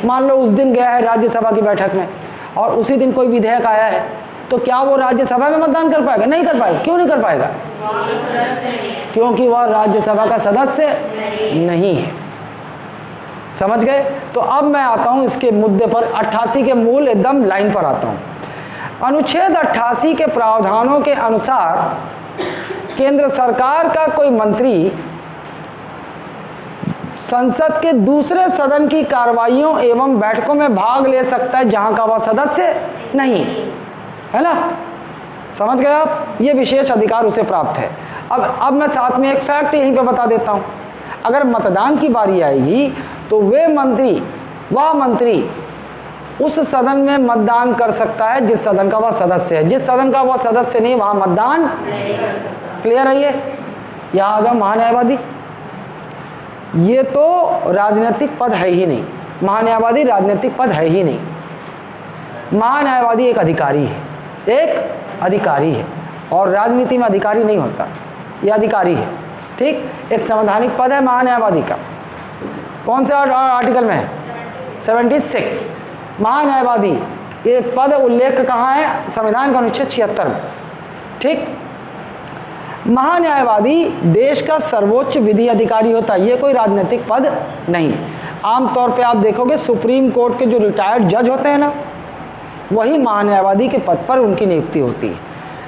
मान लो उस दिन गया है राज्यसभा की बैठक में और उसी दिन कोई विधेयक आया है, तो क्या वो राज्यसभा में मतदान कर पाएगा? नहीं कर पाएगा। क्यों नहीं कर पाएगा? क्योंकि वह राज्यसभा का सदस्य नहीं है। समझ गए? तो अब मैं आता हूं इसके मुद्दे पर, 88 के मूल एकदम लाइन पर आता हूं। अनुच्छेद 88 के प्रावधानों के अनुसार केंद्र सरकार का कोई मंत्री संसद के दूसरे सदन की कार्रवाइयों एवं बैठकों में भाग ले सकता है जहां का वह सदस्य नहीं है ना। समझ गए आप? ये विशेष अधिकार उसे प्राप्त है। अब मैं साथ में एक फैक्ट यहीं पे बता देता हूं। अगर मतदान की बारी आएगी तो वह मंत्री उस सदन में मतदान कर सकता है जिस सदन का वह सदस्य है। जिस सदन का वह सदस्य नहीं, वहां मतदान नहीं कर सकता। क्लियर है ये? यहां आ जाओ, महान्यायवादी। ये तो राजनीतिक पद है ही नहीं, महान्यायवादी राजनीतिक पद है ही नहीं। महान्यायवादी एक अधिकारी है, एक अधिकारी है, और राजनीति में अधिकारी नहीं होता, यह अधिकारी है। ठीक, एक संवैधानिक पद है महान्यायवादी का। कौन से आर्टिकल में है? 76। महान्यायवादी ये पद उल्लेख कहाँ है? संविधान का अनुच्छेद 76 में। ठीक, महान्यायवादी देश का सर्वोच्च विधि अधिकारी होता है, ये कोई राजनीतिक पद नहीं है। आमतौर पे आप देखोगे सुप्रीम कोर्ट के जो रिटायर्ड जज होते हैं ना, वही महान्यायवादी के पद पर उनकी नियुक्ति होती है।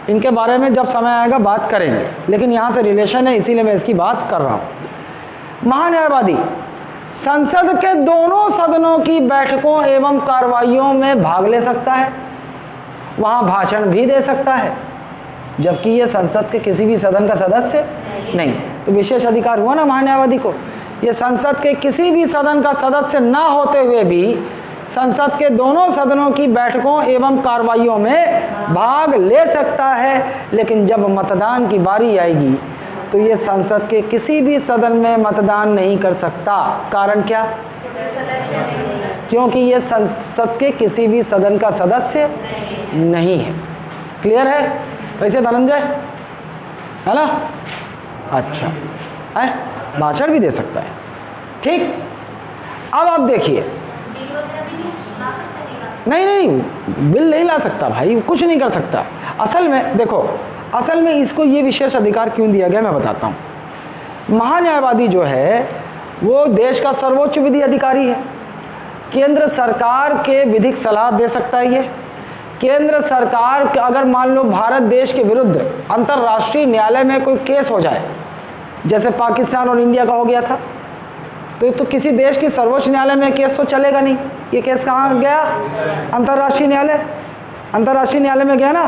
इनके बारे में जब समय आएगा बात करेंगे, लेकिन यहाँ से रिलेशन है इसीलिए मैं इसकी बात कर रहा हूँ। महान्यायवादी संसद के दोनों सदनों की बैठकों एवं कार्रवाइयों में भाग ले सकता है, वहाँ भाषण भी दे सकता है, जबकि ये संसद के किसी भी सदन का सदस्य नहीं। तो विशेष अधिकार हुआ ना महान्यायवादी को। ये संसद के किसी भी सदन का सदस्य ना होते हुए भी संसद के दोनों सदनों की बैठकों एवं कार्रवाइयों में भाग ले सकता है। लेकिन जब मतदान की बारी आएगी तो ये संसद के किसी भी सदन में मतदान नहीं कर सकता। कारण क्या? क्योंकि ये संसद के किसी भी सदन का सदस्य नहीं है। क्लियर है? कैसे धनंजय, है ना? अच्छा है, भाषण भी दे सकता है। ठीक, अब आप देखिए, नहीं बिल नहीं ला सकता भाई, कुछ नहीं कर सकता। असल में देखो, असल में इसको ये विशेष अधिकार क्यों दिया गया मैं बताता हूँ। महान्यायवादी जो है वो देश का सर्वोच्च विधि अधिकारी है। केंद्र सरकार के विधिक सलाह दे सकता है। ये केंद्र सरकार अगर मान लो भारत देश के विरुद्ध अंतर्राष्ट्रीय न्यायालय में कोई केस हो जाए, जैसे पाकिस्तान और इंडिया का हो गया था, तो किसी देश की सर्वोच्च न्यायालय में केस तो चलेगा नहीं। ये केस कहाँ गया? अंतर्राष्ट्रीय न्यायालय। अंतर्राष्ट्रीय न्यायालय में गया ना,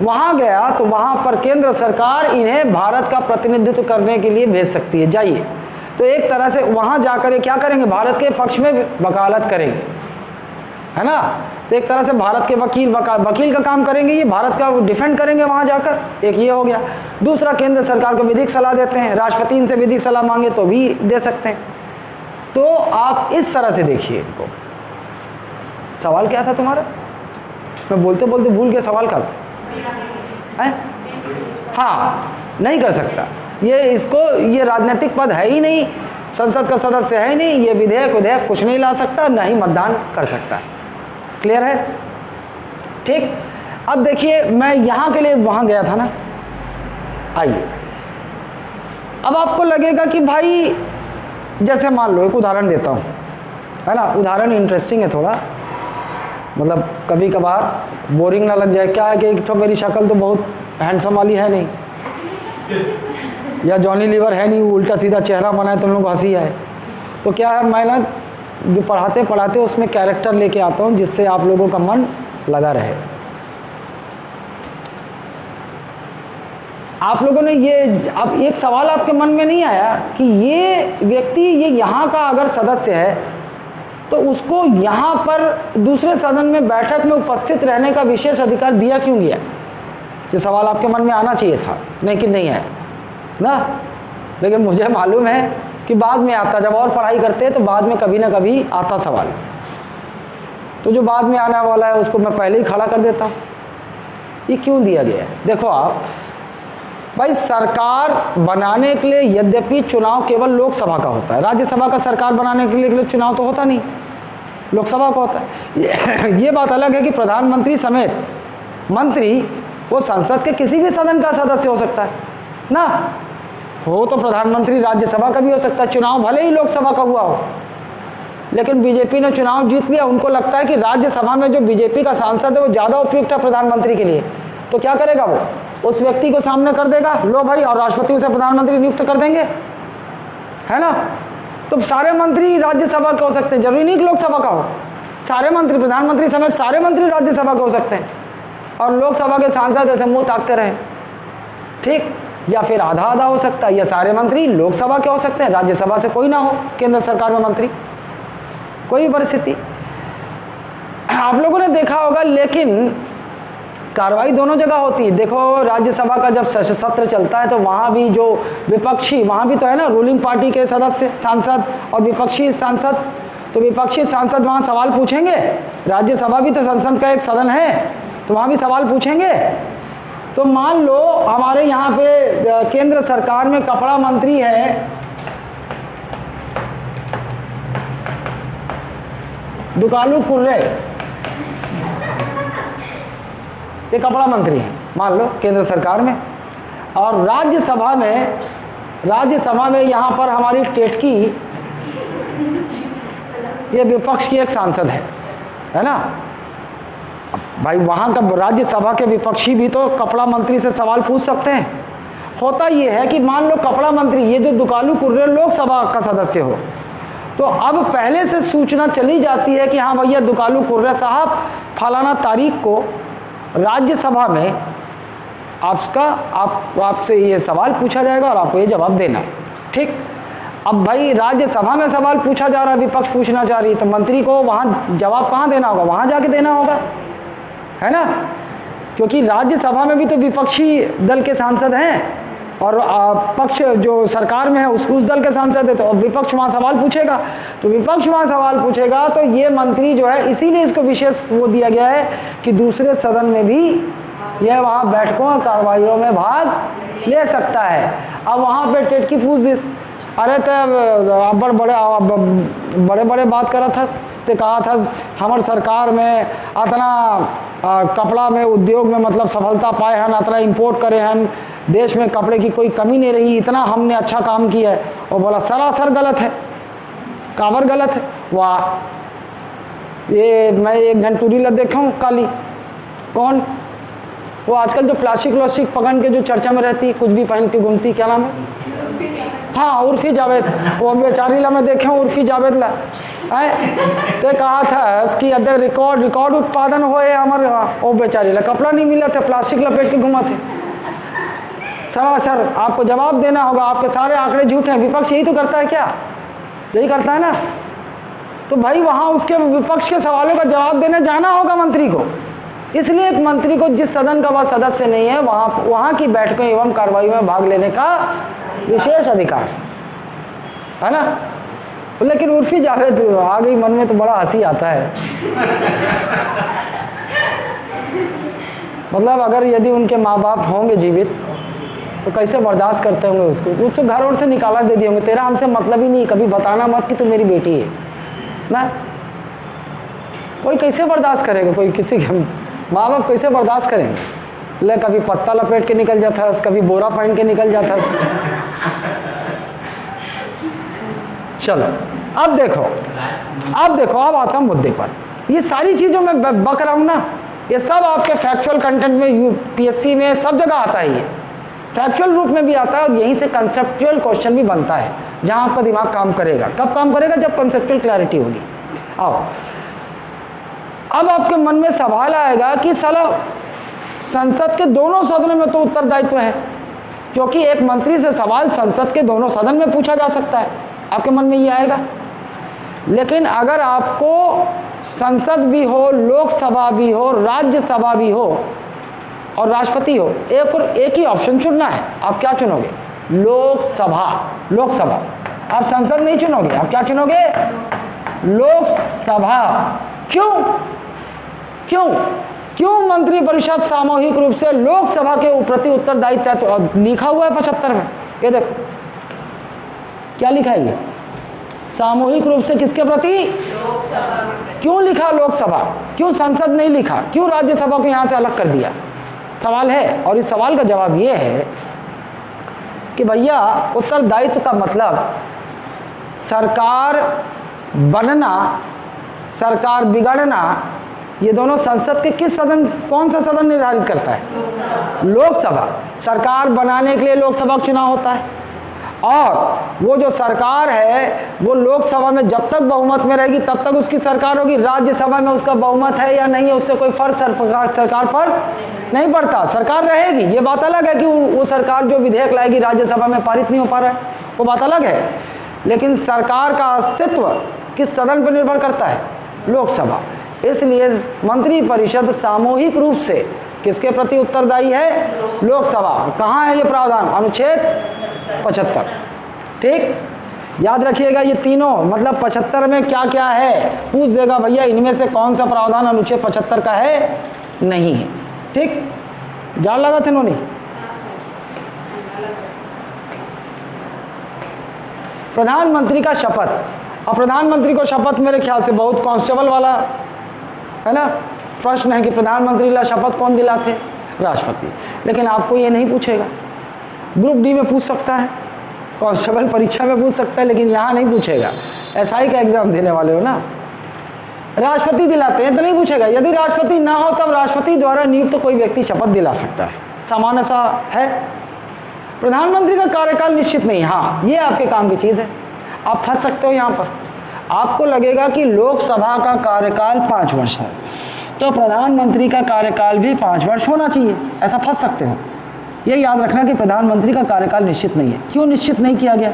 वहाँ गया तो वहाँ पर केंद्र सरकार इन्हें भारत का प्रतिनिधित्व करने के लिए भेज सकती है, जाइए। तो एक तरह से वहाँ जाकर ये क्या करेंगे? भारत के पक्ष में वकालत करेंगे, है ना। तो एक तरह से भारत के वकील का काम करेंगे, ये भारत का डिफेंड करेंगे वहाँ जाकर। एक ये हो गया। दूसरा, केंद्र सरकार को विधिक सलाह देते हैं, राष्ट्रपति इनसे विधिक सलाह मांगे तो भी दे सकते हैं। तो आप इस तरह से देखिए इनको। सवाल क्या था तुम्हारा? मैं बोलते बोलते भूल गया सवाल का है। हाँ, नहीं कर सकता ये, इसको ये राजनीतिक पद है ही नहीं, संसद का सदस्य है ही नहीं, ये विधेयक कुछ नहीं ला सकता, ना ही मतदान कर सकता है। क्लियर है? ठीक, अब देखिए मैं यहाँ के लिए वहाँ गया था ना। आइए, अब आपको लगेगा कि भाई जैसे मान लो एक उदाहरण देता हूँ, है ना। उदाहरण इंटरेस्टिंग है थोड़ा, मतलब कभी कभार बोरिंग ना लग जाए। क्या है कि एक तो मेरी शक्ल तो बहुत हैंडसम वाली है नहीं, या जॉनी लीवर है नहीं, उल्टा सीधा चेहरा बनाए तुम लोग को हंसी आए। तो क्या है, मैं ना जो पढ़ाते पढ़ाते उसमें कैरेक्टर लेके आता हूँ जिससे आप लोगों का मन लगा रहे। आप लोगों ने ये, अब एक सवाल आपके मन में नहीं आया कि ये व्यक्ति ये यहाँ का अगर सदस्य है तो उसको यहाँ पर दूसरे सदन में बैठक में उपस्थित रहने का विशेष अधिकार दिया क्यों गया? ये सवाल आपके मन में आना चाहिए था, लेकिन नहीं आया ना। लेकिन मुझे मालूम है कि बाद में आता, जब और पढ़ाई करते हैं तो बाद में कभी ना कभी आता सवाल। तो जो बाद में आने वाला है उसको मैं पहले ही खड़ा कर देता हूँ। ये क्यों दिया गया है? देखो आप भाई, सरकार बनाने के लिए यद्यपि चुनाव केवल लोकसभा का होता है, राज्यसभा का सरकार बनाने के लिए चुनाव तो होता नहीं, लोकसभा का होता है। ये बात अलग है कि प्रधानमंत्री समेत मंत्री वो संसद के किसी भी सदन का सदस्य हो सकता है ना। हो तो प्रधानमंत्री राज्यसभा का भी हो सकता है, चुनाव भले ही लोकसभा का हुआ हो, लेकिन बीजेपी ने चुनाव जीत लिया, उनको लगता है कि राज्यसभा में जो बीजेपी का सांसद है वो ज़्यादा उपयुक्त है प्रधानमंत्री के लिए, तो क्या करेगा वो उस व्यक्ति को सामने कर देगा, लो भाई, और राष्ट्रपति उसे प्रधानमंत्री नियुक्त कर देंगे, है ना। तो सारे मंत्री राज्यसभा के हो सकते हैं, जरूरी नहीं कि लोकसभा का हो, सारे मंत्री, प्रधानमंत्री समेत सारे मंत्री राज्यसभा के हो सकते हैं, और लोकसभा के सांसद ऐसे मुंह ताकते रहें, ठीक। या फिर आधा आधा हो सकता है, या सारे मंत्री लोकसभा के हो सकते हैं, राज्यसभा से कोई ना हो केंद्र सरकार में मंत्री, कोई परिस्थिति। आप लोगों ने देखा होगा, लेकिन कार्रवाई दोनों जगह होती है। देखो राज्यसभा का जब सत्र चलता है तो वहाँ भी जो विपक्षी, वहाँ भी तो है ना रूलिंग पार्टी के सदस्य सांसद और विपक्षी सांसद, तो विपक्षी सांसद वहाँ सवाल पूछेंगे, राज्यसभा भी तो संसद का एक सदन है, तो वहाँ भी सवाल पूछेंगे। तो मान लो हमारे यहाँ पे केंद्र सरकार में कपड़ा मंत्री है दुकालू कुर्रे, ये कपड़ा मंत्री हैं मान लो केंद्र सरकार में, और राज्यसभा में यहाँ पर हमारी टेटकी, ये विपक्ष की एक सांसद है ना भाई। वहाँ का राज्यसभा के विपक्षी भी तो कपड़ा मंत्री से सवाल पूछ सकते हैं। होता ये है कि मान लो कपड़ा मंत्री, ये जो दुकालू कुर्रे लोकसभा का सदस्य हो, तो अब पहले से सूचना चली जाती है कि हाँ भैया दुकालू कुर्रे साहब फलाना तारीख को राज्यसभा में आपसे ये सवाल पूछा जाएगा और आपको ये जवाब देना है, ठीक। अब भाई राज्यसभा में सवाल पूछा जा रहा है, विपक्ष पूछना चाह रही है, तो मंत्री को वहाँ जवाब कहाँ देना होगा, वहाँ जाके देना होगा, है ना, क्योंकि राज्यसभा में भी तो विपक्षी दल के सांसद हैं और पक्ष जो सरकार में है उस दल के सांसद है, तो अब विपक्ष वहाँ सवाल पूछेगा, तो विपक्ष वहाँ सवाल पूछेगा, तो ये मंत्री जो है, इसीलिए इसको विशेष वो दिया गया है कि दूसरे सदन में भी यह वहाँ बैठकों कार्रवाइयों में भाग ले सकता है। अब वहाँ पे टेटकी पूछ दिस, अरे तो बड़े बड़े बात करा था, ते कहा था हमार सरकार में इतना कपड़ा में उद्योग में मतलब सफलता पाए हैं, इतना इंपोर्ट करे हैं, देश में कपड़े की कोई कमी नहीं रही, इतना हमने अच्छा काम किया है। और बोला सरासर गलत है, काबर गलत है। वाह, ये मैं एक झंटूरी ला देखा हूँ काली, कौन वो आजकल जो प्लास्टिक पकड़ के जो चर्चा में रहती, कुछ भी पहन के घूमती, क्या नाम है, हाँ उर्फी जावेद, वो बेचारी ला मैं देखे हूँ उर्फी जावेद ला है, तो कहा था कि अदर रिकॉर्ड उत्पादन होए हमारे, वो बेचारी ला कपड़ा नहीं मिला था, प्लास्टिक लपेट के घुमा थे। सरासर आपको जवाब देना होगा, आपके सारे आंकड़े झूठ हैं। विपक्ष यही तो करता है, क्या यही करता है ना। तो भाई वहाँ उसके विपक्ष के सवालों का जवाब देने जाना होगा मंत्री को, इसलिए एक मंत्री को जिस सदन का वह सदस्य नहीं है वहाँ की बैठकों एवं कार्रवाई में भाग लेने का विशेष अधिकार है ना। लेकिन उर्फी जावेद आ गई मन में तो बड़ा हंसी आता है। मतलब अगर यदि उनके माँ बाप होंगे जीवित तो कैसे बर्दाश्त करते होंगे उसको घर और से निकाला दे दिए होंगे, तेरा हमसे मतलब ही नहीं, कभी बताना मत कि तू मेरी बेटी है ना। कोई कैसे बर्दाश्त करेगा, कोई किसी के माँ बाप कैसे बर्दाश्त करेंगे। ले कभी पत्ता लपेट के निकल जाता है, कभी बोरा पहन के निकल जाता है। चलो अब देखो अब आता हूँ मुद्दे पर। ये सारी चीज़ों में बक रहा हूँ ना, ये सब आपके फैक्चुअल कंटेंट में यूपीएससी में सब जगह आता ही है, फैक्चुअल रूप में भी आता है, और यहीं से कंसेप्चुअल क्वेश्चन भी बनता है, जहाँ आपका दिमाग काम करेगा। कब काम करेगा, जब कंसेप्चुअल क्लैरिटी होगी। आओ अब आपके मन में सवाल आएगा कि साला संसद के दोनों सदनों में तो उत्तरदायित्व है, क्योंकि एक मंत्री से सवाल संसद के दोनों सदन में पूछा जा सकता है, आपके मन में ये आएगा। लेकिन अगर आपको संसद भी हो, लोकसभा भी हो, राज्यसभा भी हो और राष्ट्रपति हो, एक ही ऑप्शन चुनना है, आप क्या चुनोगे, लोकसभा। आप संसद नहीं चुनोगे, आप क्या चुनोगे, लोकसभा। क्यों मंत्री परिषद सामूहिक रूप से लोकसभा के प्रति उत्तरदायित्व है, तो लिखा हुआ है 75 में, ये देखो क्या लिखा है, ये सामूहिक रूप से किसके प्रति, क्यों लिखा लोकसभा, क्यों संसद नहीं लिखा, क्यों राज्यसभा को यहां से अलग कर दिया, सवाल है। और इस सवाल का जवाब ये है कि भैया उत्तरदायित्व का मतलब सरकार बनना, सरकार बिगड़ना, ये दोनों संसद के किस सदन, कौन सा सदन निर्धारित करता है? लोकसभा। सरकार बनाने के लिए लोकसभा का चुनाव होता है, और वो जो सरकार है वो लोकसभा में जब तक बहुमत में रहेगी तब तक उसकी सरकार होगी। राज्यसभा में उसका बहुमत है या नहीं है उससे कोई फर्क सरकार पर नहीं पड़ता, सरकार रहेगी। ये बात अलग है कि वो सरकार जो विधेयक लाएगी राज्यसभा में पारित नहीं हो पा रहा है, वो बात अलग है। लेकिन सरकार का अस्तित्व किस सदन पर निर्भर करता है? लोकसभा। इसलिए मंत्रिपरिषद सामूहिक रूप से किसके प्रति उत्तरदायी है? लोकसभा। कहाँ है ये प्रावधान? अनुच्छेद 75। ठीक, याद रखिएगा ये तीनों, मतलब 75 में क्या क्या है पूछ देगा भैया, इनमें से कौन सा प्रावधान अनुच्छेद 75 का है, नहीं है। ठीक, जान लगा थे नोनी। प्रधानमंत्री का शपथ। अब प्रधानमंत्री को शपथ मेरे ख्याल से बहुत कांस्टेबल वाला है ना प्रश्न है कि प्रधानमंत्री का शपथ कौन दिलाते? राष्ट्रपति। लेकिन आपको ये नहीं पूछेगा। ग्रुप डी में पूछ सकता है, कांस्टेबल परीक्षा में पूछ सकता है, लेकिन यहाँ नहीं पूछेगा। एसआई का एग्जाम देने वाले हो ना, राष्ट्रपति दिलाते हैं तो नहीं पूछेगा। यदि राष्ट्रपति ना हो तब राष्ट्रपति द्वारा नियुक्त तो कोई व्यक्ति शपथ दिला सकता है, सामान्य सा है। प्रधानमंत्री का कार्यकाल निश्चित नहीं। हाँ, ये आपके काम की चीज़ है, आप फंस सकते हो यहाँ पर। आपको लगेगा कि लोकसभा का कार्यकाल 5 वर्ष है तो प्रधानमंत्री का कार्यकाल भी 5 वर्ष होना चाहिए, ऐसा फंस सकते हो। ये याद रखना कि प्रधानमंत्री का कार्यकाल निश्चित नहीं है। क्यों निश्चित नहीं किया गया?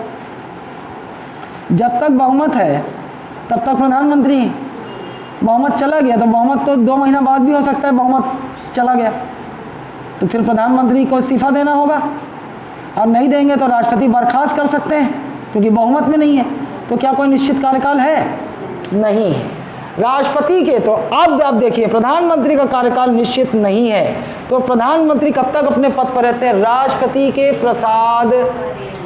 जब तक बहुमत है तब तक प्रधानमंत्री है। बहुमत चला गया तो बहुमत तो 2 महीना बाद भी हो सकता है, बहुमत चला गया तो फिर प्रधानमंत्री को इस्तीफा देना होगा, और नहीं देंगे तो राष्ट्रपति बर्खास्त कर सकते हैं क्योंकि बहुमत में नहीं है। तो क्या कोई निश्चित कार्यकाल है? नहीं है। राष्ट्रपति के तो अब आप देखिए, प्रधानमंत्री का कार्यकाल निश्चित नहीं है तो प्रधानमंत्री कब तक अपने पद पर रहते हैं? राष्ट्रपति के प्रसाद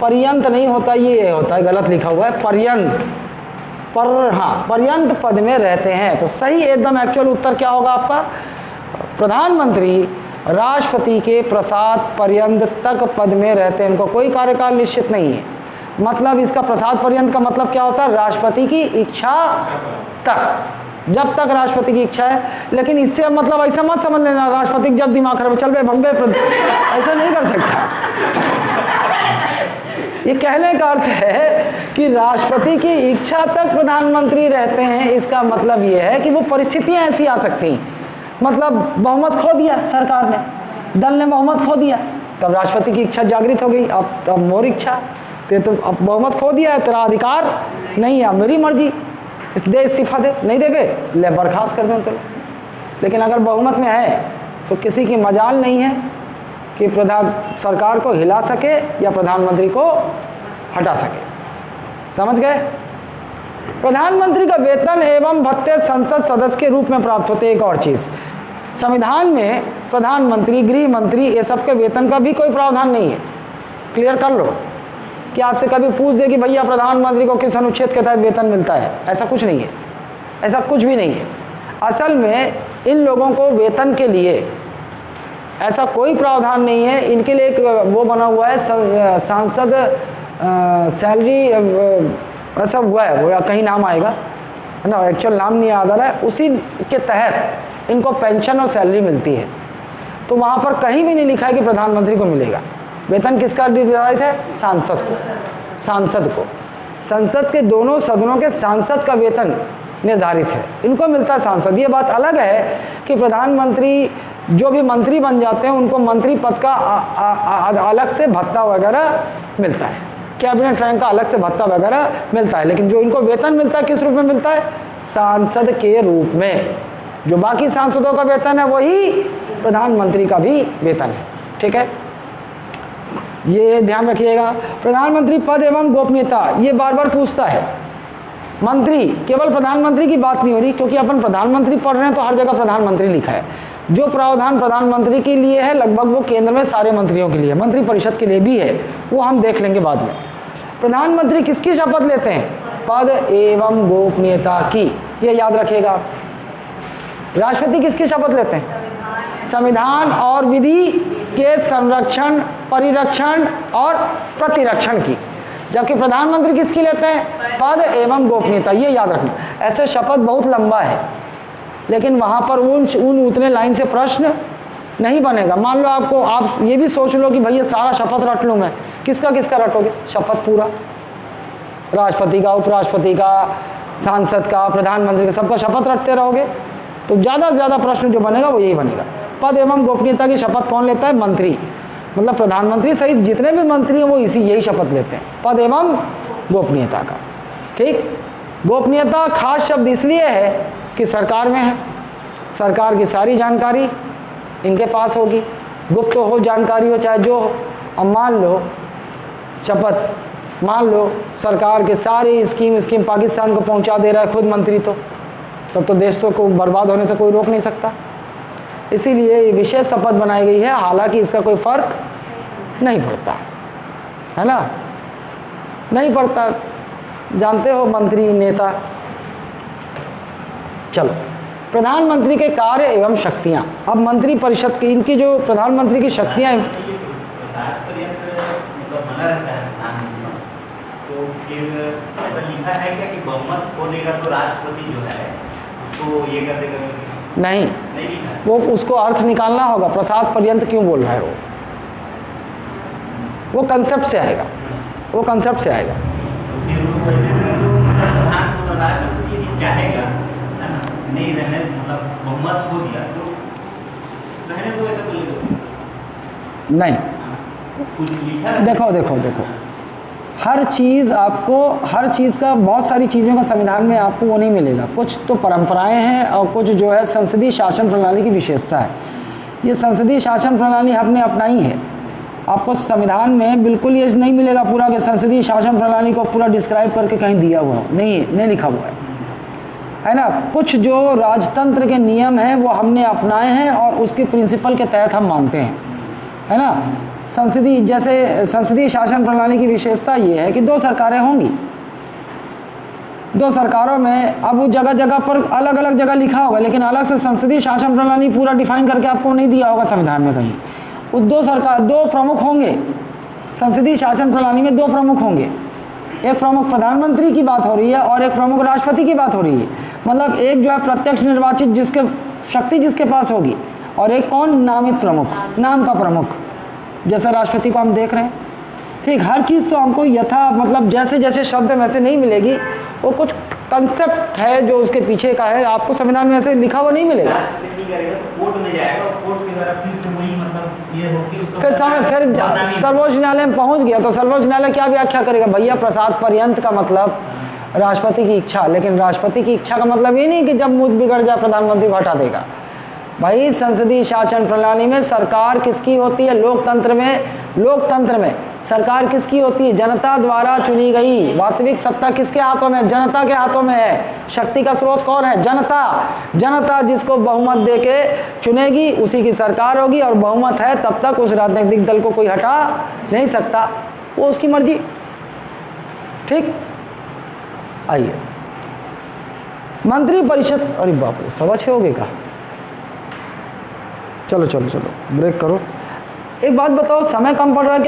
पर्यंत नहीं होता, ये होता है, गलत लिखा हुआ है, पर्यंत, पर हाँ पर्यंत पद में रहते हैं। तो सही एकदम एक्चुअल उत्तर क्या होगा आपका? प्रधानमंत्री राष्ट्रपति के प्रसाद पर्यंत तक पद में रहते हैं, उनको कोई कार्यकाल निश्चित नहीं है। मतलब इसका प्रसाद पर्यंत का मतलब क्या होता है? राष्ट्रपति की इच्छा तक, जब तक राष्ट्रपति की इच्छा है। लेकिन इससे मतलब ऐसा मत समझ लेना राष्ट्रपति जब दिमाग खराब चल भंबे, ऐसा नहीं कर सकता। ये कहने का अर्थ है कि राष्ट्रपति की इच्छा तक प्रधानमंत्री रहते हैं। इसका मतलब ये है कि वो परिस्थितियां ऐसी आ सकती हैं, मतलब बहुमत खो दिया सरकार ने, दल ने बहुमत खो दिया, तब राष्ट्रपति की इच्छा जागृत हो गई। अब मोर इच्छा, तो अब बहुमत खो दिया है, तेरा अधिकार नहीं है, मेरी मर्जी, दे इस्तीफा दे, नहीं देवे ले बर्खास्त कर दें तो। लेकिन अगर बहुमत में है तो किसी की मजाल नहीं है कि सरकार को हिला सके या प्रधानमंत्री को हटा सके। समझ गए? प्रधानमंत्री का वेतन एवं भत्ते संसद सदस्य के रूप में प्राप्त होते। एक और चीज़, संविधान में प्रधानमंत्री, गृह मंत्री, ये सब के वेतन का भी कोई प्रावधान नहीं है। क्लियर कर लो कि आपसे कभी पूछ दे कि भैया प्रधानमंत्री को किस अनुच्छेद के तहत वेतन मिलता है, ऐसा कुछ नहीं है, ऐसा कुछ भी नहीं है। असल में इन लोगों को वेतन के लिए ऐसा कोई प्रावधान नहीं है। इनके लिए एक वो बना हुआ है, सांसद सैलरी ऐसा हुआ है, वो कहीं नाम आएगा है ना, एक्चुअल नाम नहीं याद आ रहा है, उसी के तहत इनको पेंशन और सैलरी मिलती है। तो वहाँ पर कहीं भी नहीं लिखा है कि प्रधानमंत्री को मिलेगा वेतन। किसका निर्धारित है? सांसद को, सांसद को। संसद के दोनों सदनों के सांसद का वेतन निर्धारित है, इनको मिलता है सांसद। ये बात अलग है कि प्रधानमंत्री जो भी मंत्री बन जाते हैं उनको मंत्री पद का अलग से भत्ता वगैरह मिलता है, कैबिनेट रैंक का अलग से भत्ता वगैरह मिलता है। लेकिन जो इनको वेतन मिलता है किस रूप में मिलता है? सांसद के रूप में। जो बाकी सांसदों का वेतन है वही प्रधानमंत्री का भी वेतन है। ठीक है, ये ध्यान रखिएगा। प्रधानमंत्री पद एवं गोपनीयता, ये बार बार पूछता है। मंत्री, केवल प्रधानमंत्री की बात नहीं हो रही, क्योंकि अपन प्रधानमंत्री पढ़ रहे हैं तो हर जगह प्रधानमंत्री लिखा है। जो प्रावधान प्रधानमंत्री के लिए है लगभग वो केंद्र में सारे मंत्रियों के लिए, मंत्रिपरिषद के लिए भी है, वो हम देख लेंगे बाद में। प्रधानमंत्री किसकी शपथ लेते हैं? पद एवं गोपनीयता की, ये याद रखिएगा। राष्ट्रपति किसकी शपथ लेते हैं? संविधान और विधि के संरक्षण, परिरक्षण और प्रतिरक्षण की। जबकि प्रधानमंत्री किसकी लेते हैं? पद एवं गोपनीयता। ये याद रखना। ऐसे शपथ बहुत लंबा है, लेकिन वहाँ पर उन उतने लाइन से प्रश्न नहीं बनेगा। मान लो आपको, आप ये भी सोच लो कि भैया सारा शपथ रट लूँ मैं, किसका किसका रटोगे शपथ? पूरा राष्ट्रपति का, उपराष्ट्रपति का, सांसद का, प्रधानमंत्री का, सबका शपथ रटते रहोगे तो ज़्यादा से ज़्यादा प्रश्न जो बनेगा वो यही बनेगा। पद एवं गोपनीयता की शपथ कौन लेता है? मंत्री। मतलब प्रधानमंत्री सहित जितने भी मंत्री हैं वो यही शपथ लेते हैं, पद एवं गोपनीयता का। ठीक, गोपनीयता खास शब्द इसलिए है कि सरकार में है, सरकार की सारी जानकारी इनके पास होगी, गुप्त हो जानकारी हो चाहे जो हो। अब मान लो शपथ, मान लो सरकार के सारे स्कीम पाकिस्तान को पहुंचा दे रहा है खुद मंत्री, तो तब तो देश को बर्बाद होने से कोई रोक नहीं सकता। इसीलिए ये विशेष शपथ बनाई गई है, हालांकि इसका कोई फर्क नहीं पड़ता है ना, नहीं पड़ता, जानते हो मंत्री नेता। चलो, प्रधानमंत्री के कार्य एवं शक्तियां। अब मंत्री परिषद की, इनकी जो प्रधानमंत्री की शक्तियां, तो फिर ऐसा लिखा है क्या कि बहुमत होने का तो राष्ट्रपति जो है उसको ये कर देगा? नहीं, नहीं लिखा है। वो उसको अर्थ निकालना होगा, प्रसाद पर्यंत क्यों बोल रहा है वो कंसेप्ट से आएगा, वो कंसेप्ट से आएगा। तो फिर वो प्रधान राष्ट्रपति यदि चाहेगा है ना, नहीं रहने, मतलब बहुमत हो गया तो रहने दो, ऐसा तो नहीं, कुछ लिखा है? देखो हर चीज़ आपको, हर चीज़ का, बहुत सारी चीज़ों का संविधान में आपको वो नहीं मिलेगा। कुछ तो परंपराएं हैं और कुछ जो है संसदीय शासन प्रणाली की विशेषता है। ये संसदीय शासन प्रणाली हमने अपनाई है। आपको संविधान में बिल्कुल ये नहीं मिलेगा पूरा कि संसदीय शासन प्रणाली को पूरा डिस्क्राइब करके कहीं दिया हुआ हो, नहीं लिखा हुआ है ना। कुछ जो राजतंत्र के नियम हैं वो हमने अपनाए हैं और उसके प्रिंसिपल के तहत हम मानते हैं, है ना। संसदीय शासन प्रणाली की विशेषता ये है कि 2 सरकारें होंगी। 2 सरकारों में अब वो जगह जगह पर अलग अलग जगह लिखा होगा, लेकिन अलग से संसदीय शासन प्रणाली पूरा डिफाइन करके आपको नहीं दिया होगा संविधान में कहीं। उस 2 प्रमुख होंगे संसदीय शासन प्रणाली में, 2 प्रमुख होंगे। एक प्रमुख प्रधानमंत्री की बात हो रही है और एक प्रमुख राष्ट्रपति की बात हो रही है। मतलब एक जो है प्रत्यक्ष निर्वाचित, जिसके शक्ति जिसके पास होगी, और एक कौन? नामित प्रमुख, नाम का प्रमुख, जैसे राष्ट्रपति को हम देख रहे हैं। ठीक, हर चीज़ तो हमको यथा, मतलब जैसे जैसे शब्द वैसे नहीं मिलेगी, वो कुछ कंसेप्ट है जो उसके पीछे का है, आपको संविधान में ऐसे लिखा हुआ नहीं मिलेगा। कोर्ट में जाएगा और कोर्ट के द्वारा फिर से वही, मतलब ये हो कि उसको फिर सर्वोच्च न्यायालय में पहुंच गया तो सर्वोच्च न्यायालय क्या व्याख्या करेगा? भैया प्रसाद पर्यंत का मतलब राष्ट्रपति की इच्छा, लेकिन राष्ट्रपति की इच्छा का मतलब ये नहीं कि जब मुझ बिगड़ जाए प्रधानमंत्री को हटा देगा। भाई संसदीय शासन प्रणाली में सरकार किसकी होती है? लोकतंत्र में सरकार किसकी होती है? जनता द्वारा चुनी गई। वास्तविक सत्ता किसके हाथों में? जनता के हाथों में है। शक्ति का स्रोत कौन है? जनता जिसको बहुमत देके चुनेगी उसी की सरकार होगी, और बहुमत है तब तक उस राजनीतिक दल को कोई हटा नहीं सकता, वो उसकी मर्जी। ठीक, आइए मंत्री परिषद। अरे बाप रे, 6:15 हो गए का? चलो ब्रेक करो। एक बात बताओ, समय कम पड़ रहा है क्या?